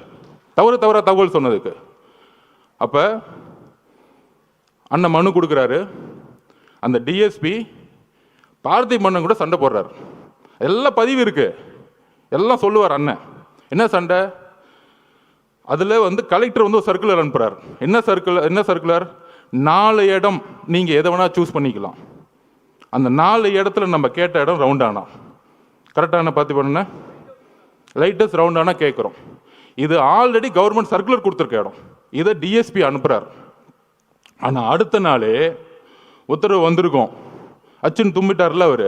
தகவல் சொன்னதுக்கு. அப்போ அண்ணன் மனு கொடுக்குறாரு. அந்த டிஎஸ்பி பார்த்திபன் கூட சண்டை போடுறாரு. எல்லாம் பதிவு இருக்கு, எல்லாம் சொல்லுவார் அண்ணன். என்ன சண்டை? அதில் வந்து கலெக்டர் வந்து ஒரு சர்க்குலர் அனுப்புறார். என்ன சர்க்குலர்? 4 இடம் நீங்கள் எதை வேணா சூஸ் பண்ணிக்கலாம். அந்த 4 இடத்துல நம்ம கேட்ட இடம் ரவுண்டானா, கரெக்டான பார்த்திபன் லைட்டஸ்ட் ரவுண்டானா கேட்குறோம். இது ஆல்ரெடி கவர்மெண்ட் சர்க்குலர் கொடுத்துருக்க இடம், இதை டிஎஸ்பி அனுப்புறார். ஆனால் அடுத்த நாளே உத்தரவு வந்திருக்கும், அச்சுன்னு தும்பிட்டார்ல அவர்,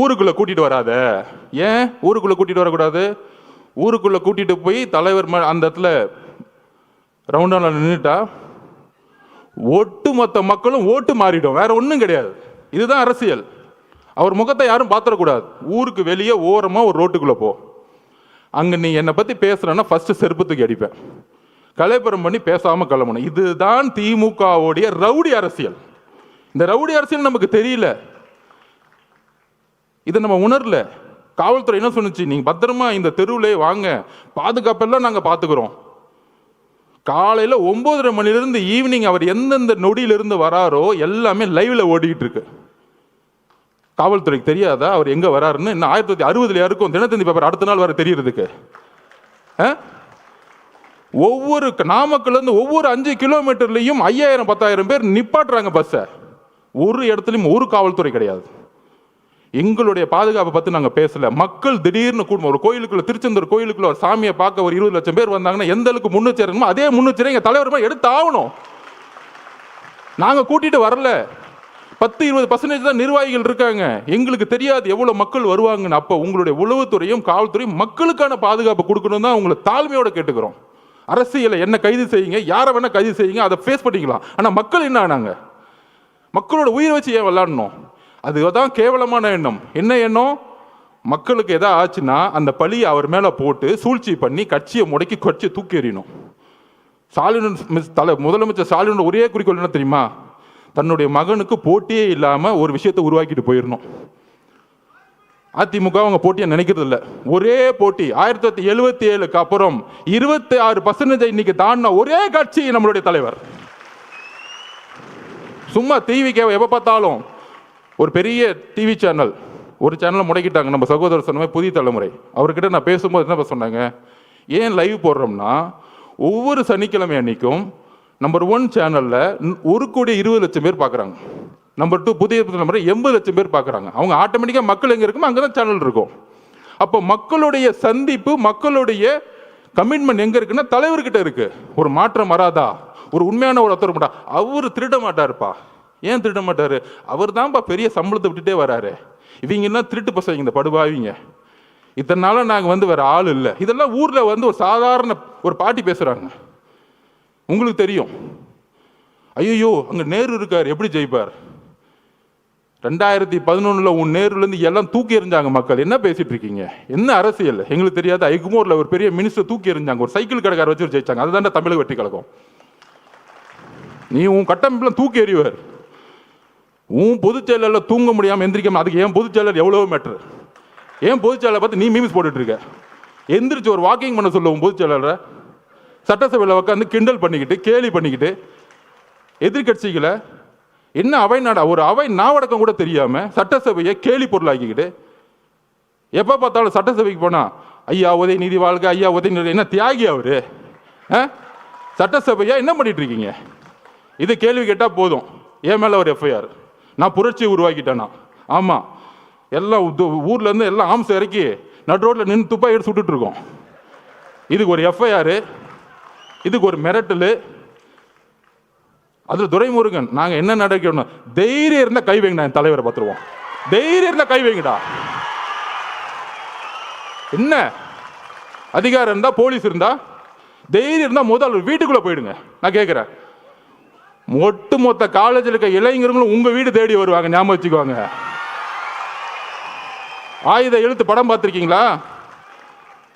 ஊருக்குள்ளே கூட்டிகிட்டு வராத. ஏன் ஊருக்குள்ளே கூட்டிகிட்டு வரக்கூடாது? ஊருக்குள்ளே கூட்டிகிட்டு போய் தலைவர் அந்த இடத்துல ரவுண்டான நின்றுட்டா ஒட்டுமொத்த மக்களும் ஓட்டு மாறிடும், வேற ஒன்றும் கிடையாது. இதுதான் அரசியல். அவர் முகத்தை யாரும் பார்த்துடக்கூடாது. ஊருக்கு வெளியே ஓரமாக ஒரு ரோட்டுக்குள்ளே போ, அங்கே நீ என்னை பற்றி பேசுகிறேன்னா ஃபஸ்ட்டு செருப்பத்துக்கு அடிப்பேன், கலைப்புறம் பண்ணி பேசாமல் கிளம்பணும். இதுதான் திமுகவுடைய ரவுடி அரசியல். இந்த ரவுடி அரசியல் நமக்கு தெரியல, இதை நம்ம உணரல. காவல்துறை என்ன சொன்னுச்சு, நீங்கள் பத்திரமா இந்த தெருவிலே வாங்க, பாதுகாப்பெல்லாம் நாங்கள் பார்த்துக்குறோம். காலையில் 9:30 மணிலிருந்து ஈவினிங் அவர் எந்தெந்த நொடியிலிருந்து வராரோ எல்லாமே லைவ்ல ஓடிக்கிட்டு இருக்கு. காவல்துறைக்கு தெரியாதா அவர் எங்கே வராருன்னு? இன்னும் 1960 யாருக்கும் தினத்தந்தி பேப்பர் அடுத்த நாள் வர தெரியறதுக்கு? ஒவ்வொரு நாமக்கல்லேருந்து ஒவ்வொரு 5 கிலோமீட்டர்லையும் 5000 10,000 பேர் நிப்பாட்டுறாங்க பஸ்ஸை. ஒரு இடத்துலையும் ஒரு காவல்துறை கிடையாது. எங்களுடைய பாதுகாப்பை பற்றி நாங்கள் பேசலை. மக்கள் திடீர்னு கூடும் ஒரு கோயிலுக்குள்ள, திருச்செந்தூர் கோயிலுக்குள்ள ஒரு சாமியை பார்க்க ஒரு 20 லட்சம் பேர் வந்தாங்கன்னா எந்த அளவுக்கு முன்னெச்சரிக்கணுமோ அதே முன்னெச்சரிக்கை எங்கள் தலைவர் எடுத்து ஆகணும். நாங்கள் கூட்டிட்டு வரல. 10-20% தான் நிர்வாகிகள் இருக்காங்க. எங்களுக்கு தெரியாது எவ்வளோ மக்கள் வருவாங்கன்னு. அப்போ உங்களுடைய உளவுத்துறையும் காவல்துறையும் மக்களுக்கான பாதுகாப்பு கொடுக்கணும் தான் உங்களை தாழ்மையோட கேட்டுக்கிறோம். அரசியலை என்ன கைது செய்யுங்க, யாரை வேணா கைது செய்யுங்க, அதை ஃபேஸ் பண்ணிக்கலாம். ஆனால் மக்கள் என்ன ஆனாங்க? மக்களோட உயிரை வச்சு ஏன் விளாடணும்? அதுதான் கேவலமான எண்ணம். என்ன எண்ணம்? மக்களுக்கு எதாவது ஆச்சுன்னா அந்த பழியை அவர் மேலே போட்டு சூழ்ச்சி பண்ணி கட்சியை முடக்கி கட்சியை தூக்கி எறியணும். முதலமைச்சர் ஸ்டாலினோட ஒரே குறிக்கோள் என்ன தெரியுமா? தன்னுடைய மகனுக்கு போட்டியே இல்லாமல் ஒரு விஷயத்தை உருவாக்கிட்டு போயிடணும். அதிமுக அவங்க போட்டியை நினைக்கிறது இல்லை. ஒரே போட்டி 1977க்கு அப்புறம் 26% இன்னைக்கு தாண்டின ஒரே கட்சி நம்மளுடைய தலைவர். சும்மா டிவிக்கு எப்போ பார்த்தாலும் ஒரு பெரிய டிவி சேனல், ஒரு சேனலை முடக்கிட்டாங்க. நம்ம சகோதரர் சொன்ன மாதிரி புதிய தலைமுறை. அவர்கிட்ட நான் பேசும்போது என்ன சொன்னாங்க, ஏன் லைவ் போடுறோம்னா ஒவ்வொரு சனிக்கிழமை அன்னைக்கும் நம்பர் 1 சேனலில் 1,20,00,000 பேர் பார்க்குறாங்க. நம்பர் 2 புதிய தலைமுறை 80 லட்சம் பேர் பார்க்குறாங்க. அவங்க ஆட்டோமேட்டிக்காக மக்கள் எங்கே இருக்குமோ அங்கே தான் சேனல் இருக்கும். அப்போ மக்களுடைய சந்திப்பு, மக்களுடைய கமிட்மெண்ட் எங்கே இருக்குன்னா தலைவர்கிட்ட இருக்கு. ஒரு மாற்றம் வராதா? ஒரு உண்மையான ஒரு ஒருத்தர் மாட்டா. அவர் திருட மாட்டாருப்பா. ஏன் திருட மாட்டாரு? அவர் தான்ப்பா பெரிய சம்பளத்தை விட்டுட்டே வராரு. இவங்கன்னா திருட்டு பசங்க, இந்த படுபாவிங்க. இத்தனை நாளாக நாங்கள் வேற ஆள் இல்லை. இதெல்லாம் ஊரில் ஒரு சாதாரண ஒரு பாட்டி பேசுகிறாங்க. உங்களுக்கு தெரியும், ஐயோ அங்கே நேரு இருக்கார், எப்படி ஜெயிப்பார்? 2011 உன் நேருலேருந்து எல்லாம் தூக்கி எறிஞ்சாங்க மக்கள். என்ன பேசிட்டு இருக்கீங்க? என்ன அரசியல் எங்களுக்கு தெரியாது. ஐகுமோரில் ஒரு பெரிய மினிஸ்டர் தூக்கி எறிஞ்சாங்க, ஒரு சைக்கிள் கடைக்கார வச்சு ஜெயிச்சாங்க. அதுதான் தமிழக வெற்றி கழகம். நீ உன் கட்டமைப்புலாம் தூக்கி எறிவார். உன் பொதுச் செயலரில் தூங்க முடியாமல் எந்திரிக்காம, அதுக்கு ஏன் பொதுச் செயலர் எவ்வளோ மேட்ரு? ஏன் பொதுச் செயலரை பார்த்து நீ மீம்ஸ் போட்டுட்டு இருக்க? எந்திரிச்சு ஒரு வாக்கிங் பண்ண சொல்ல உன் பொதுச் செயலரை. சட்டசபையில் உட்காந்து கிண்டல் பண்ணிக்கிட்டு கேலி பண்ணிக்கிட்டு எதிர்கட்சிகளை என்ன அவை நாடா, ஒரு அவை நாவடக்கம் கூட தெரியாம சட்டசபையை கேலி பொருளாக்கிக்கிட்டு எப்போ பார்த்தாலும் சட்டசபைக்கு போனா ஐயா உதயநிதி வாழ்க, ஐயா உதயநிதி. என்ன தியாகி அவரு? சட்டசபையா என்ன பண்ணிட்டு இருக்கீங்க? இது கேள்வி கேட்டால் போதும், என் மேலே ஒரு எஃப்ஐஆர். நான் புரட்சியை உருவாக்கிட்டேன்னா ஆமாம், எல்லாம் ஊர்லேருந்து எல்லாம் ஆம்ஸ் இறக்கி நடு ரோட்டில் நின்று துப்பாக்கி எடுத்து சுட்டுட்டு இருக்கோம். இதுக்கு ஒரு எஃப்ஐஆர், இதுக்கு ஒரு மிரட்டல். அதில் துரைமுருகன் நாங்கள் என்ன நடக்கணும்? தைரியம் இருந்தால் கை வைங்கடா, என் தலைவரை பார்த்துருவோம். தைரியம் இருந்தால் கை வைங்கடா. என்ன அதிகாரம் இருந்தால், போலீஸ் இருந்தால், தைரியம் இருந்தால் முதல் வீட்டுக்குள்ளே போயிடுங்க. நான் கேட்குறேன், ஒட்டுமொத்த காலேஜில் இருக்க இளைஞர்களும் உங்கள் வீடு தேடி வருவாங்க, ஞாபகம் வச்சுக்குவாங்க. ஆயுத எழுத்து படம் பார்த்துருக்கீங்களா?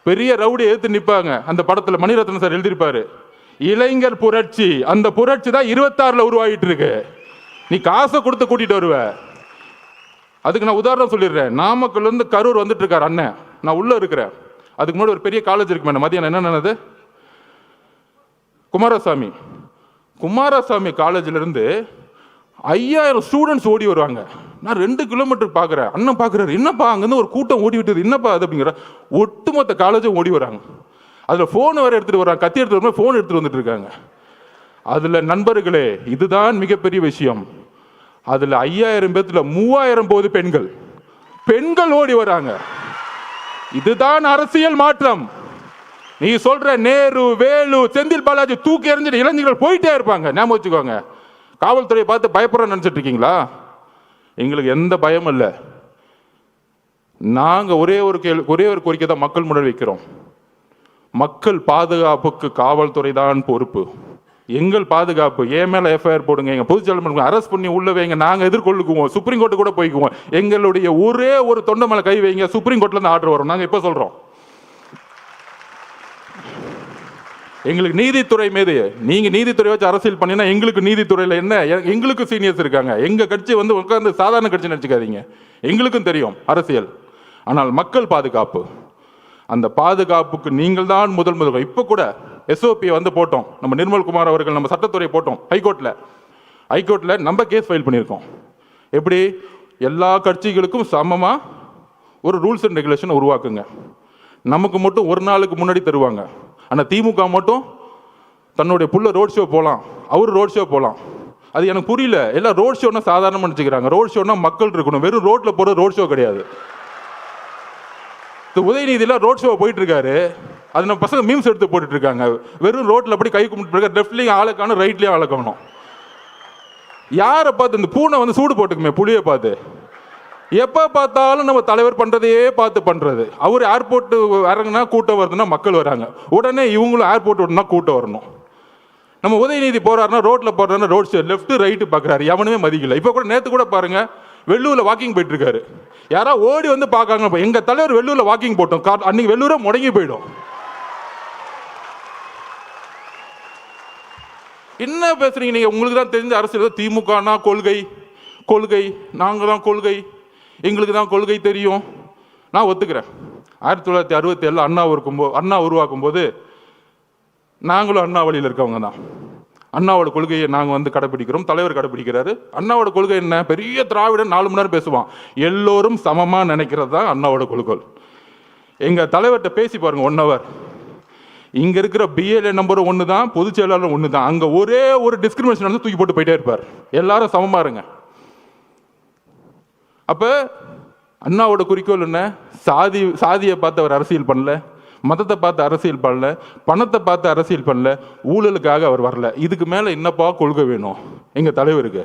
பெரிய ரவுடி எழுத்து நிற்பாங்க. அந்த படத்தில் மணிரத்னம் சார் எழுதியிருப்பாரு, இளைஞர் புரட்சி. அந்த புரட்சி தான் 26 உருவாகிட்டு இருக்கு. நீ காசை கொடுத்து கூட்டிட்டு வருவ. அதுக்கு நான் உதாரணம் சொல்லிடுறேன். நாமக்கல்ல இருந்து கரூர் வந்துட்டு இருக்காரு அண்ணன், நான் உள்ள இருக்கிறேன். அதுக்கு முன்னாடி ஒரு பெரிய காலேஜ் இருக்கு மேடம். மதியானம் என்ன நடந்தது? குமாரசாமி காலேஜில் இருந்து 5000 ஸ்டூடெண்ட்ஸ் ஓடி வருவாங்க. நான் 2 கிலோமீட்டர் பார்க்குறேன். அண்ணன் பார்க்குறாரு, என்னப்பா அங்கேருந்து ஒரு கூட்டம் ஓடி விட்டது, என்னப்பா அது அப்படிங்கிற. ஒட்டுமொத்த காலேஜும் ஓடி வராங்க. அதில் ஃபோன் வேறு எடுத்துகிட்டு வராங்க, கத்தி எடுத்துகிட்டு வரும்போது ஃபோன் எடுத்துகிட்டு வந்துட்டு இருக்காங்க. அதில் நண்பர்களே, இதுதான் மிகப்பெரிய விஷயம். அதில் 5000 பேர்த்துல 3000 போது பெண்கள் ஓடி வராங்க. இதுதான் அரசியல் மாற்றம். நீ சொல்ற நேரு, வேலு, செந்தில் பாலாஜி தூக்கி எறிஞ்சிட்டு இளைஞர்கள் போயிட்டே இருப்பாங்க. ஞாபகம் வச்சுக்கோங்க. காவல்துறையை பார்த்து பயப்படுற நினைச்சிட்டு இருக்கீங்களா? எங்களுக்கு எந்த பயமும் இல்லை. நாங்கள் ஒரே ஒரு கோரிக்கை தான் மக்கள் முன்னாடி வைக்கிறோம். மக்கள் பாதுகாப்புக்கு காவல்துறை தான் பொறுப்பு. எங்கள் பாதுகாப்பு. என் மேலே எஃப்ஐஆர் போடுங்க, எங்கள் பொதுச்செயலாளர் அரெஸ்ட் பண்ணி உள்ள வைங்க, நாங்கள் எதிர்கொள்ளுக்குவோம். சுப்ரீம் கோர்ட்டு கூட போய்க்குவோம். எங்களுடைய ஒரே ஒரு தொண்டை மேலே கை வைங்க, சுப்ரீம் கோர்ட்லேருந்து ஆர்டர் வரும். நாங்கள் இப்போ சொல்கிறோம், எங்களுக்கு நீதித்துறை மீது, நீங்க நீதித்துறை வச்சு அரசியல் பண்ணினா எங்களுக்கு நீதித்துறையில் என்ன, எங்களுக்கு சீனியர்ஸ் இருக்காங்க. எங்க கட்சி உட்கார்ந்து சாதாரண கட்சி நினைச்சுக்காதீங்க. எங்களுக்கும் தெரியும் அரசியல். ஆனால் மக்கள் பாதுகாப்பு, அந்த பாதுகாப்புக்கு நீங்கள் தான் முதல். இப்போ கூட எஸ்ஓபியை வந்து போட்டோம், நம்ம நிர்மல்குமார் அவர்கள் நம்ம சட்டத்துறை போட்டோம் ஹைகோர்ட்டில் நம்ம கேஸ் ஃபைல் பண்ணியிருக்கோம். எப்படி எல்லா கட்சிகளுக்கும் சமமாக ஒரு ரூல்ஸ் அண்ட் ரெகுலேஷன் உருவாக்குங்க. நமக்கு மட்டும் ஒரு நாளுக்கு முன்னாடி தருவாங்க. ஆனால் திமுக மட்டும் தன்னுடைய புள்ள ரோட் ஷோ போகலாம், அவர் ரோட் ஷோ போகலாம். அது எனக்கு புரியல. எல்லாம் ரோட் ஷோன்னா சாதாரணமாக நினச்சிக்கிறாங்க. ரோட் ஷோன்னா மக்கள் இருக்கணும், வெறும் ரோட்டில் போகிற ரோட் ஷோ கிடையாது. உதயநிதியில் ரோட் ஷோ போயிட்டு இருக்காரு, அது நம்ம பசங்க மீம்ஸ் எடுத்து போட்டுட்டு இருக்காங்க. வெறும் ரோட்டில் அப்படி கை கும்பிட்டு லெஃப்ட்லேயும் ஆளை காணும், ரைட்லேயும் ஆளை காணும். யாரை பார்த்து இந்த பூனை வந்து சூடு போட்டுக்குமே புளியை பார்த்து, எப்போ பார்த்தாலும் நம்ம தலைவர் பண்ணுறதையே பார்த்து பண்ணுறது. அவர் ஏர்போர்ட்டு இறங்குனா கூட்டம் வருதுன்னா மக்கள் வராங்க, உடனே இவங்களும் ஏர்போர்ட் விடனா கூட்டம் வரணும். நம்ம உதயநிதி போகிறாருன்னா ரோட்டில் போடுறாருன்னா ரோட் சைடு லெஃப்ட்டு ரைட்டு பார்க்குறாரு, எவனுமே மதிக்கல. இப்போ கூட நேற்று கூட பாருங்க, வெள்ளூரில் வாக்கிங் போயிட்டு இருக்காரு, யாராவது ஓடி வந்து பார்க்காங்க. எங்கள் தலைவர் வெள்ளூரில் வாக்கிங் போட்டோம், அன்னைக்கு வெள்ளூரை முடங்கி போயிடும். என்ன பேசுறீங்க நீங்க? உங்களுக்கு தான் தெரிஞ்ச அரசியல். திமுகனா கொள்கை, நாங்கள் தான் கொள்கை, எங்களுக்கு தான் கொள்கை தெரியும். நான் ஒத்துக்கிறேன். 1967 அண்ணா உருவாக்கும் போது நாங்களும் அண்ணா வழியில் இருக்கவங்க தான். அண்ணாவோட கொள்கையை நாங்கள் வந்து கடைப்பிடிக்கிறோம், தலைவர் கடைப்பிடிக்கிறாரு. அண்ணாவோட கொள்கை என்ன? பெரிய திராவிடன் 4 மணி நேரம் பேசுவான், எல்லோரும் சமமாக நினைக்கிறது தான் அண்ணாவோட கொள்கை. எங்கள் தலைவர்கிட்ட பேசி பாருங்க 1 hour. இங்கே இருக்கிற பிஎல்ஏ நம்பர் 1 தான், பொதுச் செயலாளர் 1 தான். அங்கே ஒரே ஒரு டிஸ்கிரிமினேஷன் வந்து தூக்கி போட்டு போயிட்டே இருப்பார். எல்லாரும் சமமாக இருங்க. அப்போ அண்ணாவோட குறிக்கோள் என்ன? சாதியை பார்த்து அவர் அரசியல் பண்ணல, மதத்தை பார்த்து அரசியல் பண்ணல, பணத்தை பார்த்து அரசியல் பண்ணல, ஊழலுக்காக அவர் வரல. இதுக்கு மேலே என்னப்பா கொள்கை வேணும் எங்கள் தலைவருக்கு?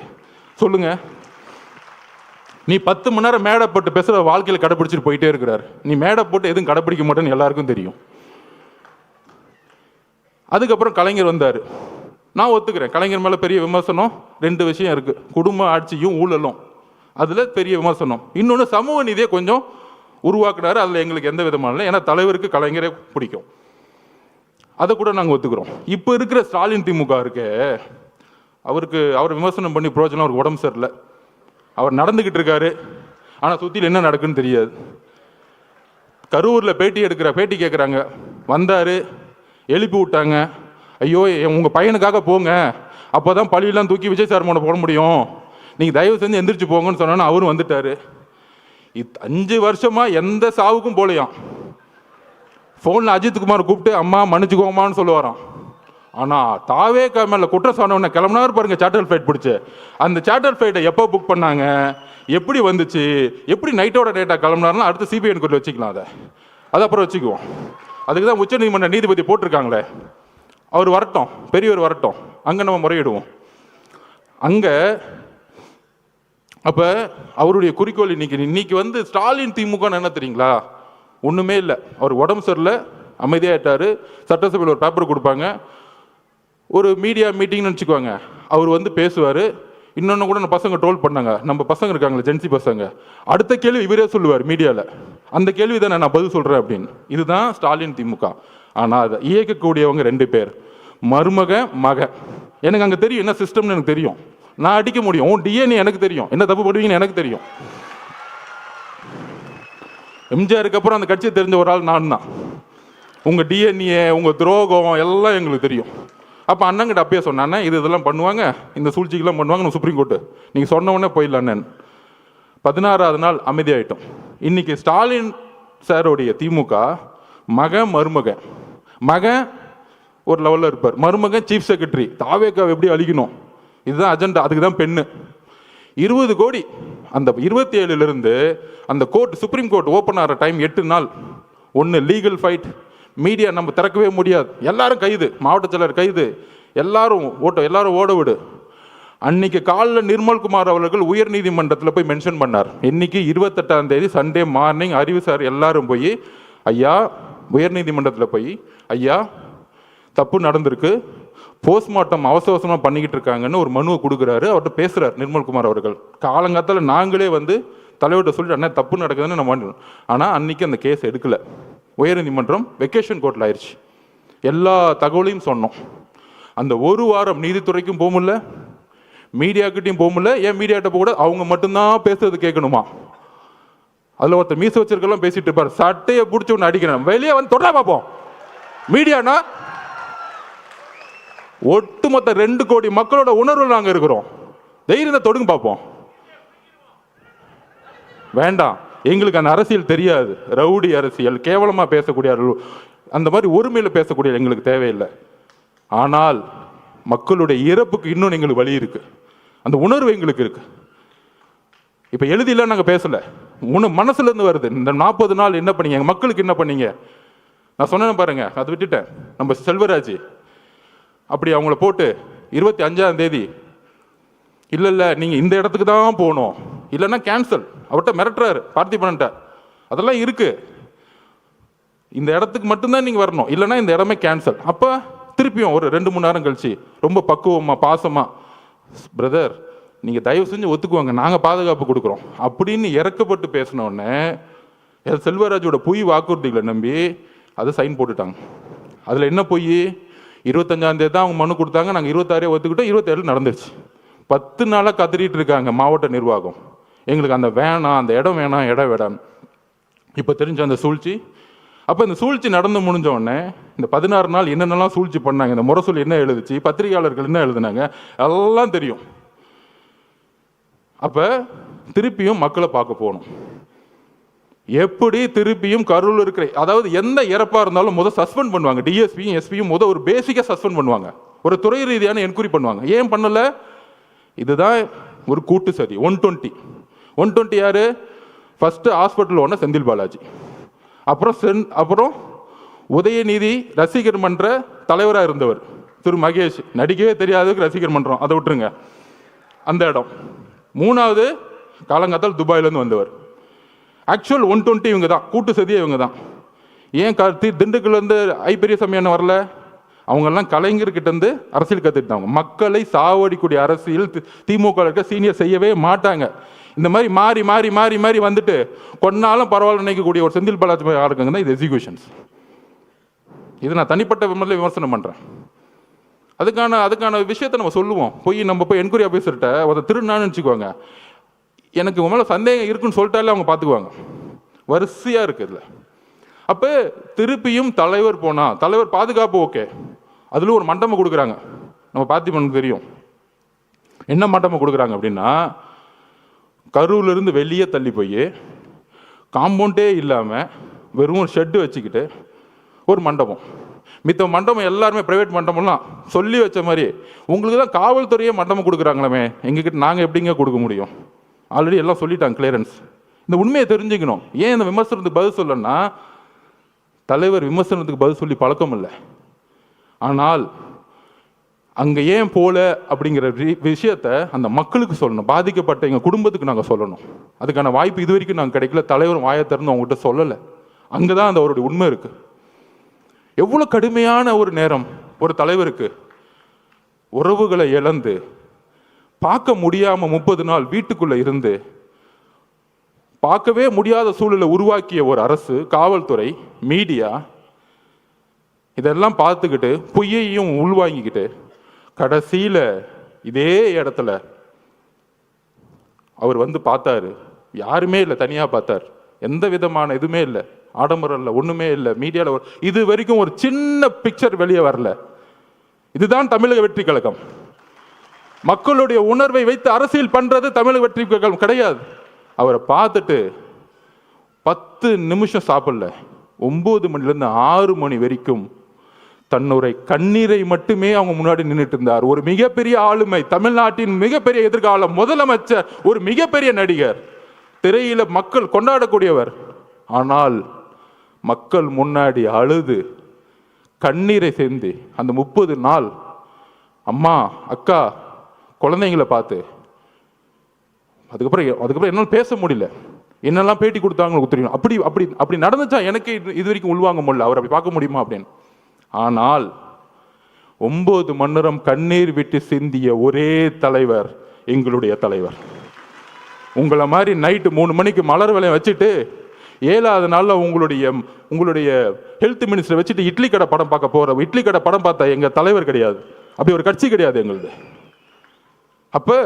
சொல்லுங்க. நீ 10 மணி நேரம் மேடை போட்டு பேசுகிற வாழ்க்கையில் கடைப்பிடிச்சிட்டு போயிட்டே இருக்கிறார். நீ மேடை போட்டு எதுவும் கடைப்பிடிக்க மாட்டேன்னு எல்லாருக்கும் தெரியும். அதுக்கப்புறம் கலைஞர் வந்தார். நான் ஒத்துக்கிறேன், கலைஞர் மேலே பெரிய விமர்சனம் 2 விஷயம் இருக்குது. குடும்ப ஆட்சியும் ஊழலும், அதில் பெரிய விமர்சனம். இன்னொன்று சமூக நீதியை கொஞ்சம் உருவாக்குனாரு, அதில் எங்களுக்கு எந்த விதமான இல்லை. ஏன்னா தலைவருக்கு கலைஞரே பிடிக்கும், அதை கூட நாங்கள் ஒத்துக்கிறோம். இப்போ இருக்கிற ஸ்டாலின் திமுக இருக்கு, அவர் விமர்சனம் பண்ணி பிரோஜனம். அவருக்கு உடம்பு சரியில்லை, அவர் நடந்துக்கிட்டு இருக்காரு, ஆனால் சுற்றியில் என்ன நடக்குன்னு தெரியாது. கரூரில் பேட்டி கேட்குறாங்க, வந்தார், எழுப்பி விட்டாங்க. ஐயோ உங்கள் பையனுக்காக போங்க, அப்போ தான் பழியெல்லாம் தூக்கி விஜய் சார் மேலே போட முடியும், நீங்கள் தயவு செஞ்சு எந்திரிச்சு போங்கன்னு சொன்னோன்னா அவரும் வந்துட்டார். 5 வருஷமாக எந்த சாவுக்கும் போலையாம். ஃபோனில் அஜித்குமார் கூப்பிட்டு அம்மா மன்னிச்சுக்கோமான்னு சொல்லுவாராம். ஆனால் தாவே மேலே குற்றம் சொன்னவொன்னே கிளம்புனாரு பாருங்க, சார்ட்டர் ஃப்ளைட் பிடிச்சி. அந்த சார்ட்டர் ஃப்ளைட்டை எப்போ புக் பண்ணாங்க, எப்படி வந்துச்சு, எப்படி நைட்டோட டேட்டாக கிளம்புனாருன்னா அடுத்து சிபிஐ என்கொயரி வச்சுக்கலாம். அதை அப்புறம் வச்சுக்குவோம். அதுக்கு தான் உச்சநீதிமன்ற நீதிபதி போட்டிருக்காங்களே, அவர் வரட்டும், பெரியவர் வரட்டும், அங்கே நம்ம முறையிடுவோம். அங்கே அப்போ அவருடைய குறிக்கோள் இன்னைக்கு வந்து ஸ்டாலின் திமுக என்ன தெரியுங்களா? ஒன்றுமே இல்லை. அவர் உடம்பு சரியில்லை, அமைதியாகிட்டார். சட்டசபையில் ஒரு பேப்பர் கொடுப்பாங்க, ஒரு மீடியா மீட்டிங்னு வச்சுக்குவாங்க, அவர் வந்து பேசுவார். இன்னொன்று கூட நம்ம பசங்க ட்ரோல் பண்ணாங்க, நம்ம பசங்க இருக்காங்களே ஜென்சி பசங்க, அடுத்த கேள்வி இவரே சொல்லுவார் மீடியாவில், அந்த கேள்வி தானே நான் பதில் சொல்கிறேன் அப்படின்னு. இதுதான் ஸ்டாலின் திமுக. ஆனால் அதை இயக்கக்கூடியவங்க 2 பேர், மருமக மக. எனக்கு அங்கே தெரியும் என்ன சிஸ்டம்னு எனக்கு தெரியும், நான் அடிக்க முடியும். உன் டிஎன்ஏ எனக்கு தெரியும், என்ன தப்பு பண்ணுவீங்கன்னு எனக்கு தெரியும். எம்ஜிஆருக்கு அப்புறம் அந்த கட்சியை தெரிஞ்ச ஒரு ஆள் நான் தான். உங்கள் டிஎன்ஏ, உங்கள் துரோகம் எல்லாம் எங்களுக்கு தெரியும். அப்போ அண்ணங்கிட்ட அப்பயே சொன்னானே, இதெல்லாம் பண்ணுவாங்க, இந்த சூழ்ச்சிக்கெல்லாம் பண்ணுவாங்க, சுப்ரீம் கோர்ட்டு நீங்கள் சொன்ன உடனே போயிடலான்னு. 16வது நாள் அமைதியாயிட்டோம். இன்னைக்கு ஸ்டாலின் சாரோடைய திமுக மகன் ஒரு லெவலில் இருப்பார், மருமகன் சீஃப் செக்ரட்டரி. தாவேக்காவை எப்படி அழிக்கணும், இதுதான் அஜெண்டா. அதுக்கு தான் பெண்ணு 20 கோடி. அந்த 27லிருந்து அந்த சுப்ரீம் கோர்ட் ஓப்பன் ஆகிற டைம் 8 நாள். ஒன்று லீகல் ஃபைட், மீடியா நம்ம திறக்கவே முடியாது, எல்லாரும் கைது, மாவட்ட செயலர் கைது, எல்லாரும் ஓட விடு. அன்னைக்கு காலைல நிர்மல்குமார் அவர்கள் உயர் நீதிமன்றத்தில் போய் மென்ஷன் பண்ணார். இன்னைக்கு 28ஆம் தேதி சண்டே மார்னிங் அறிவு சார் எல்லாரும் போய் ஐயா உயர் நீதிமன்றத்தில் போய் ஐயா தப்பு நடந்திருக்கு, போஸ்ட்மார்ட்டம் அவசரமாக பண்ணிக்கிட்டு இருக்காங்கன்னு ஒரு மனுவை கொடுக்குறாரு. அவர்கிட்ட பேசுகிறார் நிர்மல்குமார் அவர்கள். காலங்காலத்தில் நாங்களே வந்து தலைவர்கிட்ட சொல்லிட்டு அண்ணா தப்பு நடக்குதுன்னு நம்ம. ஆனால் அன்றைக்கி அந்த கேஸ் எடுக்கலை. உயர்நீதிமன்றம் வெக்கேஷன் கோர்ட்டில் ஆயிடுச்சு. எல்லா தகவலையும் சொன்னோம். அந்த 1 வாரம் நீதித்துறைக்கும் போக முடியல, மீடியாக்கிட்டையும் போக முடியல. ஏன் மீடியாட்ட போக கூட அவங்க மட்டும்தான் பேசுறது கேட்கணுமா? அதில் ஒருத்தர் மீச வச்சிருக்கலாம் பேசிட்டு இருப்பார், சட்டையை பிடிச்சி ஒன்று அடிக்கிறேன், வெளியே வந்து தொடர பார்ப்போம். மீடியானா ஒட்டுமொத்த 2 கோடி மக்களோட உணர்வு நாங்கள் இருக்கிறோம், தைரியத்தை தொடுங்க பார்ப்போம். வேண்டாம், எங்களுக்கு அந்த அரசியல் தெரியாது, ரவுடி அரசியல், கேவலமாக பேசக்கூடிய அந்த மாதிரி ஒருமையில் பேசக்கூடிய எங்களுக்கு தேவையில்லை. ஆனால் மக்களுடைய இறப்புக்கு இன்னும் எங்களுக்கு வழி இருக்கு, அந்த உணர்வு எங்களுக்கு இருக்கு. இப்போ எழுதில நாங்கள் பேசலை, மனசுல இருந்து வருது. இந்த 40 நாள் என்ன பண்ணீங்க, எங்கள் மக்களுக்கு என்ன பண்ணீங்க? நான் சொன்னேன் பாருங்க, அதை விட்டுட்டேன். நம்ம செல்வராஜ் அப்படி அவங்கள போட்டு 25ஆம் தேதி இல்லை நீங்கள் இந்த இடத்துக்கு தான் போகணும், இல்லைன்னா கேன்சல், அவர்கிட்ட மிரட்டுறாரு பார்த்திபன்ட்ட. அதெல்லாம் இருக்கு, இந்த இடத்துக்கு மட்டும்தான் நீங்கள் வரணும், இல்லைன்னா இந்த இடமே கேன்சல். அப்போ திருப்பியும் ஒரு 2-3 நேரம் கழிச்சு ரொம்ப பக்குவமாக பாசமாக, பிரதர் நீங்கள் தயவு செஞ்சு ஒத்துக்குவாங்க, நாங்கள் பாதுகாப்பு கொடுக்குறோம் அப்படின்னு இறக்கப்பட்டு பேசினோடனே செல்வராஜோட பொய் வாக்குறுதிகளை நம்பி அதை சைன் போட்டுட்டாங்க. அதில் என்ன பொய்? 25ஆம் தேதி தான் அவங்க மனு கொடுத்தாங்க, நாங்கள் 26 ஒத்துக்கிட்டோம், 27 நடந்துருச்சு. 10 நாளாக கத்திரிட்டு இருக்காங்க மாவட்ட நிர்வாகம், எங்களுக்கு அந்த வேணாம், அந்த இடம் வேணாம், இடம் வேணாம். இப்போ தெரிஞ்ச அந்த சூழ்ச்சி. அப்போ இந்த சூழ்ச்சி நடந்து முடிஞ்ச உடனே இந்த 16 நாள் என்னென்னலாம் சூழ்ச்சி பண்ணாங்க, இந்த முரசொலி என்ன எழுதுச்சு, பத்திரிகையாளர்கள் என்ன எழுதுனாங்க, எல்லாம் தெரியும். அப்போ திருப்பியும் மக்களை பார்க்க போகணும். எப்படி திருப்பியும் கரூரில் இருக்கிற, அதாவது எந்த இறப்பாக இருந்தாலும் முதல் சஸ்பெண்ட் பண்ணுவாங்க, டிஎஸ்பியும் எஸ்பியும் முதல் ஒரு பேசிக்காக சஸ்பெண்ட் பண்ணுவாங்க, ஒரு துறை ரீதியான என்கொயரி பண்ணுவாங்க. ஏன் பண்ணலை? இதுதான் ஒரு கூட்டு சதி. 120 யாரு? ஃபர்ஸ்ட் ஹாஸ்பிட்டல் ஒன்று செந்தில் பாலாஜி, அப்புறம் உதயநிதி ரசிகர் மன்ற தலைவராக இருந்தவர் திரு மகேஷ், நடிக்கவே தெரியாததுக்கு ரசிகர் மன்றம், அதை விட்டுருங்க, அந்த இடம். 3வது காலங்காத்தால் துபாயிலேருந்து வந்தவர். ஆக்சுவல் 120 இவங்க தான், கூட்டு சதியே இவங்க தான். ஏன் திண்டுக்கல்லேருந்து பெரியசாமி என்ன வரல? அவங்கெல்லாம் கலைஞர்கிட்டேருந்து அரசியல் கற்றுக்கிட்டாங்க. மக்களை சாவடிக்கூடிய அரசியல் திமுக இருக்க சீனியர் செய்யவே மாட்டாங்க. இந்த மாதிரி மாறி மாறி மாறி மாறி வந்துட்டு கொன்னாலும் பரவாயில்ல நினைக்கக்கூடிய ஒரு செந்தில் பாலாஜி ஆளுங்க தான் இது எக்ஸிக்யூஷன்ஸ். இது நான் தனிப்பட்ட முறையில் விமர்சனம் பண்ணுறேன். அதுக்கான விஷயத்தை நம்ம சொல்லுவோம். நம்ம போய் என்கொயரி ஆஃபீஸர்கிட்ட ஒரு திருநான்னு வச்சுக்குவாங்க, எனக்கு உங்க மேலே சந்தேகம் இருக்குன்னு சொல்லிட்டாலே அவங்க பார்த்துக்குவாங்க. வரிசையாக இருக்குதுல. அப்போ திருப்பியும் தலைவர் போனால், தலைவர் பாதுகாப்பு ஓகே, அதில் ஒரு மண்டபம் கொடுக்குறாங்க. நம்ம பார்த்திபனுக்கு தெரியும் என்ன மண்டபம் கொடுக்குறாங்க அப்படின்னா, கரூர்லேருந்து வெளியே தள்ளி போய் காம்பவுண்டே இல்லாமல் வெறும் ஒரு ஷெட்டு வச்சுக்கிட்டு ஒரு மண்டபம். மித்த மண்டபம் எல்லாருமே ப்ரைவேட் மண்டபம்லாம் சொல்லி வச்ச மாதிரி, உங்களுக்கு தான் காவல்துறையே மண்டபம் கொடுக்குறாங்களே, எங்ககிட்ட நாங்கள் எப்படிங்க கொடுக்க முடியும்? ஆல்ரெடி எல்லாம் சொல்லிட்டாங்க, கிளியரன்ஸ். இந்த உண்மையை தெரிஞ்சுக்கணும். ஏன் இந்த விமர்சனத்துக்கு பதில் சொல்லணும்னா, தலைவர் விமர்சனத்துக்கு பதில் சொல்லி பழக்கம் இல்லை. ஆனால் அங்கே ஏன் போல அப்படிங்கிற விஷயத்தை அந்த மக்களுக்கு சொல்லணும், பாதிக்கப்பட்ட எங்கள் குடும்பத்துக்கு நாங்கள் சொல்லணும். அதுக்கான வாய்ப்பு இது வரைக்கும் நாங்கள் கிடைக்கல. தலைவர் வாயை திறந்து அவங்ககிட்ட சொல்லலை. அங்கே தான் அந்த அவருடைய உண்மை இருக்குது. எவ்வளோ கடுமையான ஒரு நேரம் ஒரு தலைவருக்கு, உறவுகளை இழந்து பார்க்க முடியாமல் 30 நாள் வீட்டுக்குள்ளே இருந்து பார்க்கவே முடியாத சூழலை உருவாக்கிய ஒரு அரசு, காவல்துறை, மீடியா இதெல்லாம் பார்த்துக்கிட்டு பொய்யையும் உள்வாங்கிக்கிட்டு கடைசியில் இதே இடத்துல அவர் வந்து பார்த்தாரு. யாருமே இல்லை, தனியாக பார்த்தார். எந்த விதமான இதுவுமே இல்லை, ஆடம்பரம் இல்லை, ஒன்றுமே இல்லை. மீடியாவில் இது வரைக்கும் ஒரு சின்ன பிக்சர் வெளியே வரல. இதுதான் தமிழக வெற்றி கழகம். மக்களுடைய உணர்வை வைத்து அரசியல் பண்றது தமிழக வெற்றி கழகம் கிடையாது. அவரை பார்த்துட்டு 10 நிமிஷம் சாப்பிடல, 9 மணிலேருந்து 6 மணி வரைக்கும் தன்னுடைய கண்ணீரை மட்டுமே அவங்க முன்னாடி நின்றுட்டு இருந்தார். ஒரு மிகப்பெரிய ஆளுமை, தமிழ்நாட்டின் மிகப்பெரிய எதிர்காலம், முதலமைச்சர், ஒரு மிகப்பெரிய நடிகர், திரையில மக்கள் கொண்டாடக்கூடியவர். ஆனால் மக்கள் முன்னாடி அழுது கண்ணீரை சேர்ந்து அந்த 30 நாள் அம்மா, அக்கா, குழந்தைங்களை பார்த்து அதுக்கப்புறம் என்னால் பேச முடியல. என்னெல்லாம் பேட்டி கொடுத்தாங்கன்னு தெரியும். அப்படி அப்படி அப்படி நடந்துச்சா எனக்கு இது வரைக்கும் உள்வாங்க முடியல. அவர் அப்படி பார்க்க முடியுமா அப்படின்னு. ஆனால் 9 மணி நேரம் கண்ணீர் விட்டு சிந்திய ஒரே தலைவர் எங்களுடைய தலைவர். உங்களை மாதிரி நைட்டு 3 மணிக்கு மலர் வேலையை வச்சுட்டு 7வது நாளில் உங்களுடைய ஹெல்த் மினிஸ்டரை வச்சுட்டு இட்லி கடை படம் பார்க்க போகிற, இட்லி கடை படம் பார்த்தா எங்கள் தலைவர் கிடையாது. அப்படி ஒரு கட்சி கிடையாது எங்களுது. அப்போ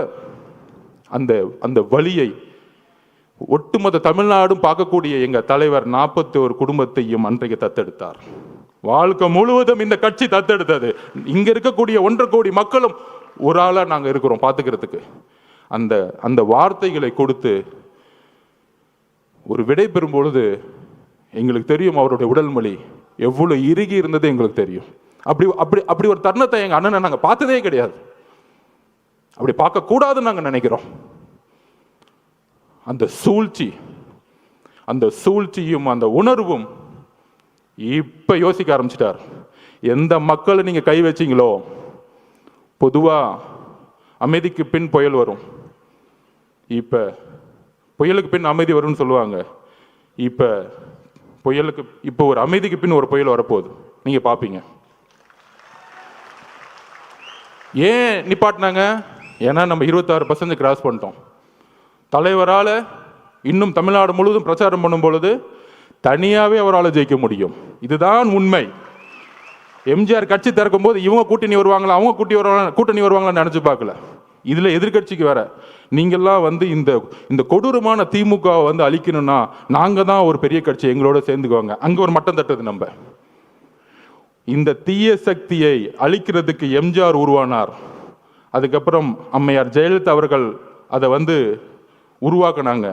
அந்த வலியை ஒட்டுமொத்த தமிழ்நாடும் பார்க்கக்கூடிய எங்க தலைவர் 41 குடும்பத்தையும் அன்றைக்கு தத்தெடுத்தார். வாழ்க்கை முழுவதும் இந்த கட்சி தத்தெடுத்தது. இங்க இருக்கக்கூடிய 1.5 கோடி மக்களும் ஒரு ஆளா நாங்க இருக்கிறோம் பார்த்துக்கிறதுக்கு. அந்த அந்த வார்த்தைகளை கொடுத்து ஒரு விடை பெறும் பொழுது எங்களுக்கு தெரியும் அவருடைய உடல் மொழி எவ்வளவு இறுகி இருந்தது எங்களுக்கு தெரியும். அப்படி அப்படி அப்படி ஒரு தருணத்தை எங்க அண்ணனை நாங்க பார்த்ததே கிடையாது. அப்படி பார்க்க கூடாதுன்னு நாங்க நினைக்கிறோம். அந்த சூழ்ச்சியும் அந்த உணர்வும் இப்ப யோசிக்க ஆரம்பிச்சிட்டார். எந்த மக்களை நீங்க கை வச்சீங்களோ, பொதுவா அமைதிக்கு பின் புயல் வரும், இப்ப புயலுக்கு பின் அமைதி வரும்னு சொல்லுவாங்க. இப்ப ஒரு அமைதிக்கு பின் ஒரு புயல் வரப்போகுது, நீங்க பாப்பீங்க. ஏன் நிப்பாட்டினாங்க? ஏன்னா நம்ம 26% கிராஸ் பண்ணிட்டோம். தலைவரால இன்னும் தமிழ்நாடு முழுவதும் பிரச்சாரம் பண்ணும் பொழுது தனியாவே அவரால் ஜெயிக்க முடியும். இதுதான் உண்மை. எம்ஜிஆர் கட்சி திறக்கும் போது இவங்க கூட்டணி வருவாங்களா, அவங்க கூட்டணி வருவாங்களான்னு நினைச்சு பார்க்கல. இதுல எதிர்கட்சிக்கு வேற நீங்கெல்லாம் இந்த கொடூரமான திமுக அழிக்கணும்னா நாங்க தான் ஒரு பெரிய கட்சி, எங்களோட சேர்ந்துக்குவாங்க. அங்க ஒரு மட்டம் தட்டுது. நம்ம இந்த தீய சக்தியை அழிக்கிறதுக்கு எம்ஜிஆர் உருவானார். அதுக்கப்புறம் அம்மையார் ஜெயலலிதா அவர்கள் அதை உருவாக்குனாங்க.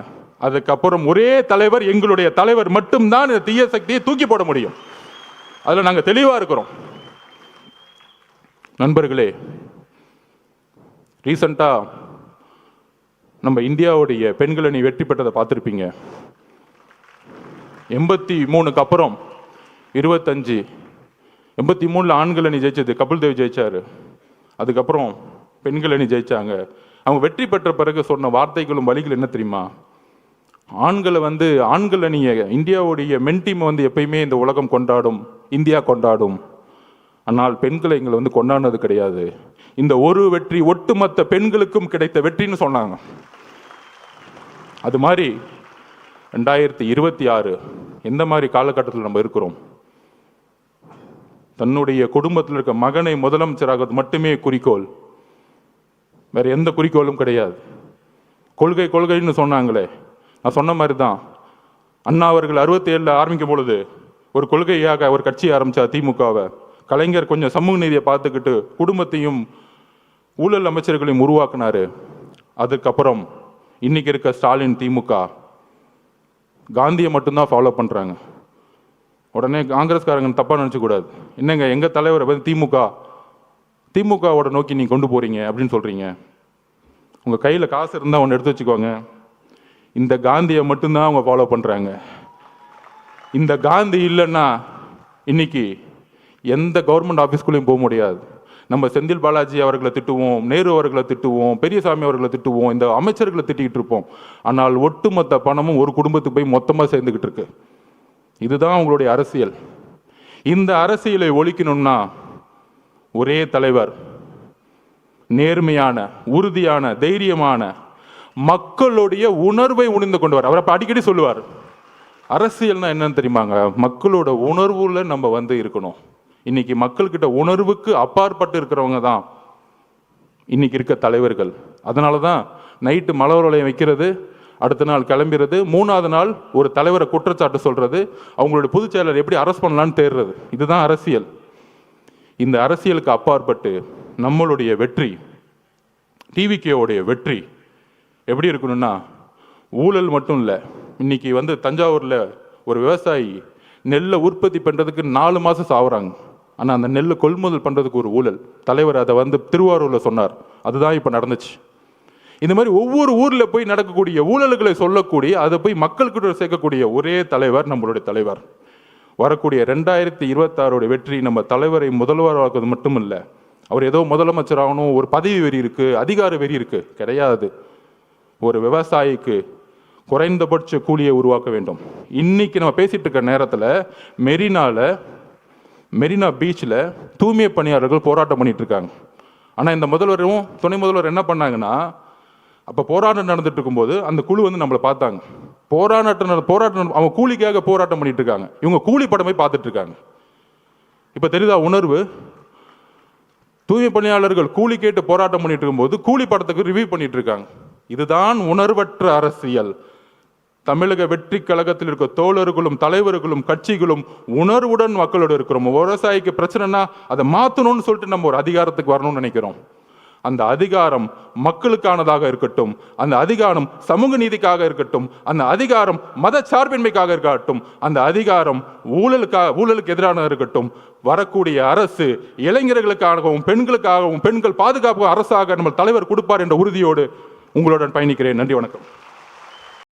அதுக்கப்புறம் ஒரே தலைவர், எங்களுடைய தலைவர் மட்டும்தான் இந்த தீய சக்தியை தூக்கி போட முடியும். அதுல நாங்க தெளிவா இருக்கிறோம். நண்பர்களே, ரீசெண்டா நம்ம இந்தியாவுடைய பெண்கள் அணி வெற்றி பெற்றதை பார்த்துருப்பீங்க. 83க்கு அப்புறம் 25, 83ல் ஆண்கள் அணி ஜெயிச்சது கபில் தேவ் ஜெயிச்சாரு. அதுக்கப்புறம் பெண்கள் அணி ஜெயிச்சாங்க. அவங்க வெற்றி பெற்ற பிறகு சொன்ன வார்த்தைகளும் வழிகள் என்ன தெரியுமா? ஆண்கள் அணியை, இந்தியாவுடைய மென் டீம் எப்பயுமே இந்த உலகம் கொண்டாடும், இந்தியா கொண்டாடும். ஆனால் பெண்களை எங்களை கொண்டாடினது கிடையாது. இந்த ஒரு வெற்றி ஒட்டுமொத்த பெண்களுக்கும் கிடைத்த வெற்றின்னு சொன்னாங்க. அது மாதிரி 2026 எந்த மாதிரி காலகட்டத்தில் நம்ம இருக்கிறோம்? தன்னுடைய குடும்பத்தில் இருக்க மகனை முதலமைச்சராக மட்டுமே குறிக்கோள், வேற எந்த குறிக்கோளும் கிடையாது. கொள்கைன்னு சொன்னாங்களே, நான் சொன்ன மாதிரி தான். அண்ணா அவர்கள் 67 ஆரம்பிக்கும் பொழுது ஒரு கொள்கையாக ஒரு கட்சி ஆரம்பிச்சா திமுகவை. கலைஞர் கொஞ்சம் சமூக நீதியை பார்த்துக்கிட்டு குடும்பத்தையும் ஊழல் அமைச்சர்களையும் உருவாக்குனாரு. அதுக்கப்புறம் இன்னைக்கு இருக்க ஸ்டாலின் திமுக காந்தியை மட்டும்தான் ஃபாலோ பண்றாங்க. உடனே காங்கிரஸ்காரங்க தப்பா நினைச்ச கூடாது. என்னங்க எங்க தலைவரை திமுகவோட நோக்கி நீங்க கொண்டு போறீங்க அப்படின்னு சொல்றீங்க. உங்க கையில காசு இருந்தா ஒன்று எடுத்து வச்சுக்கோங்க. இந்த காந்தியை மட்டும்தான் அவங்க ஃபாலோ பண்றாங்க. இந்த காந்தி இல்லைன்னா இன்னைக்கு எந்த கவர்மெண்ட் ஆஃபீஸ்குள்ளேயும் போக முடியாது. நம்ம செந்தில் பாலாஜி அவர்களை திட்டுவோம், நேரு அவர்களை திட்டுவோம், பெரியசாமி அவர்களை திட்டுவோம், இந்த அமைச்சர்களை திட்டிக்கிட்டு இருப்போம். ஆனால் ஒட்டுமொத்த பணமும் ஒரு குடும்பத்துக்கு போய் மொத்தமாக சேர்ந்துக்கிட்டு இருக்கு. இதுதான் அவங்களுடைய அரசியல். இந்த அரசியலை ஒழிக்கணும்னா ஒரே தலைவர், நேர்மையான, உறுதியான, தைரியமான, மக்களுடைய உணர்வை உணர்ந்து கொண்டு அவர் அடிக்கடி சொல்லுவார், அரசியல்னா என்னன்னு தெரியுமாங்க? மக்களோட உணர்வுல நம்ம இருக்கணும். இன்னைக்கு மக்கள்கிட்ட உணர்வுக்கு அப்பாற்பட்டு இருக்கிறவங்க தான் இன்னைக்கு இருக்க தலைவர்கள். அதனாலதான் நைட்டு மலர் வளையம் வைக்கிறது, அடுத்த நாள் கிளம்பிறது, 3வது நாள் ஒரு தலைவரை குற்றச்சாட்டு சொல்றது, அவங்களுடைய பொதுச் செயலர் எப்படி அரெஸ்ட் பண்ணலான்னு தேடுறது. இதுதான் அரசியல். இந்த அரசியலுக்கு அப்பாற்பட்டு நம்மளுடைய வெற்றி, டிவிகேவுடைய வெற்றி எப்படி இருக்கணும்னா, ஊழல் மட்டும் இல்லை. இன்னைக்கு தஞ்சாவூர்ல ஒரு விவசாயி நெல்லை உற்பத்தி பண்றதுக்கு 4 மாசம் சாவுறாங்க. ஆனா அந்த நெல்லை கொள்முதல் பண்றதுக்கு ஒரு ஊழல். தலைவர் அதை திருவாரூர்ல சொன்னார். அதுதான் இப்ப நடந்துச்சு. இந்த மாதிரி ஒவ்வொரு ஊர்ல போய் நடக்கக்கூடிய ஊழல்களை சொல்லக்கூடிய, அதை போய் மக்கள்கிட்ட சேர்க்கக்கூடிய ஒரே தலைவர் நம்மளுடைய தலைவர். வரக்கூடிய 2026 வெற்றி நம்ம தலைவரை முதல்வராக்குவது மட்டும் இல்லை. அவர் ஏதோ முதலமைச்சராகணும், ஒரு பதவி வெறி இருக்கு, அதிகார வெறி இருக்கு, கிடையாது. ஒரு விவசாயிக்கு குறைந்தபட்ச கூலியை உருவாக்க வேண்டும். இன்னைக்கு நம்ம பேசிட்டு இருக்க நேரத்தில் மெரினா பீச்சில் தூய்மை பணியாளர்கள் போராட்டம் பண்ணிட்டு இருக்காங்க. ஆனால் இந்த முதல்வரும் துணை முதல்வர் என்ன பண்ணாங்கன்னா, அப்போ போராட்டம் நடந்துட்டு இருக்கும்போது அந்த குழு நம்மளை பார்த்தாங்க. போராட்டம் அவங்க கூலிக்காக போராட்டம் பண்ணிட்டு இருக்காங்க. இவங்க கூலி படமே பார்த்துட்டு இருக்காங்க. இப்போ தெரியுதா உணர்வு? தூய்மை பணியாளர்கள் கூலி கேட்டு போராட்டம் பண்ணிட்டு இருக்கும்போது கூலி படத்துக்கு ரிவ்யூ பண்ணிட்டு இருக்காங்க. இதுதான் உணர்வற்ற அரசியல். தமிழக வெற்றி கழகத்தில் இருக்க தோழர்களும் தலைவர்களும் கட்சிகளும் உணர்வுடன் மக்களோடு இருக்கிறோம். விவசாயிக்கு பிரச்சனைனா அதை மாற்றணும்னு சொல்லிட்டு நம்ம ஒரு அதிகாரத்துக்கு வரணும்னு நினைக்கிறோம். அந்த அதிகாரம் மக்களுக்கானதாக இருக்கட்டும், அந்த அதிகாரம் சமூக நீதிக்காக இருக்கட்டும், அந்த அதிகாரம் மத சார்பின்மைக்காக இருக்கட்டும், அந்த அதிகாரம் ஊழலுக்கு எதிரான இருக்கட்டும். வரக்கூடிய அரசு இளைஞர்களுக்காகவும் பெண்களுக்காகவும் பெண்கள் பாதுகாப்பு அரசாக நம்ம தலைவர் கொடுப்பார் என்ற உறுதியோடு உங்களுடன் பயணிக்கிறேன். நன்றி, வணக்கம்.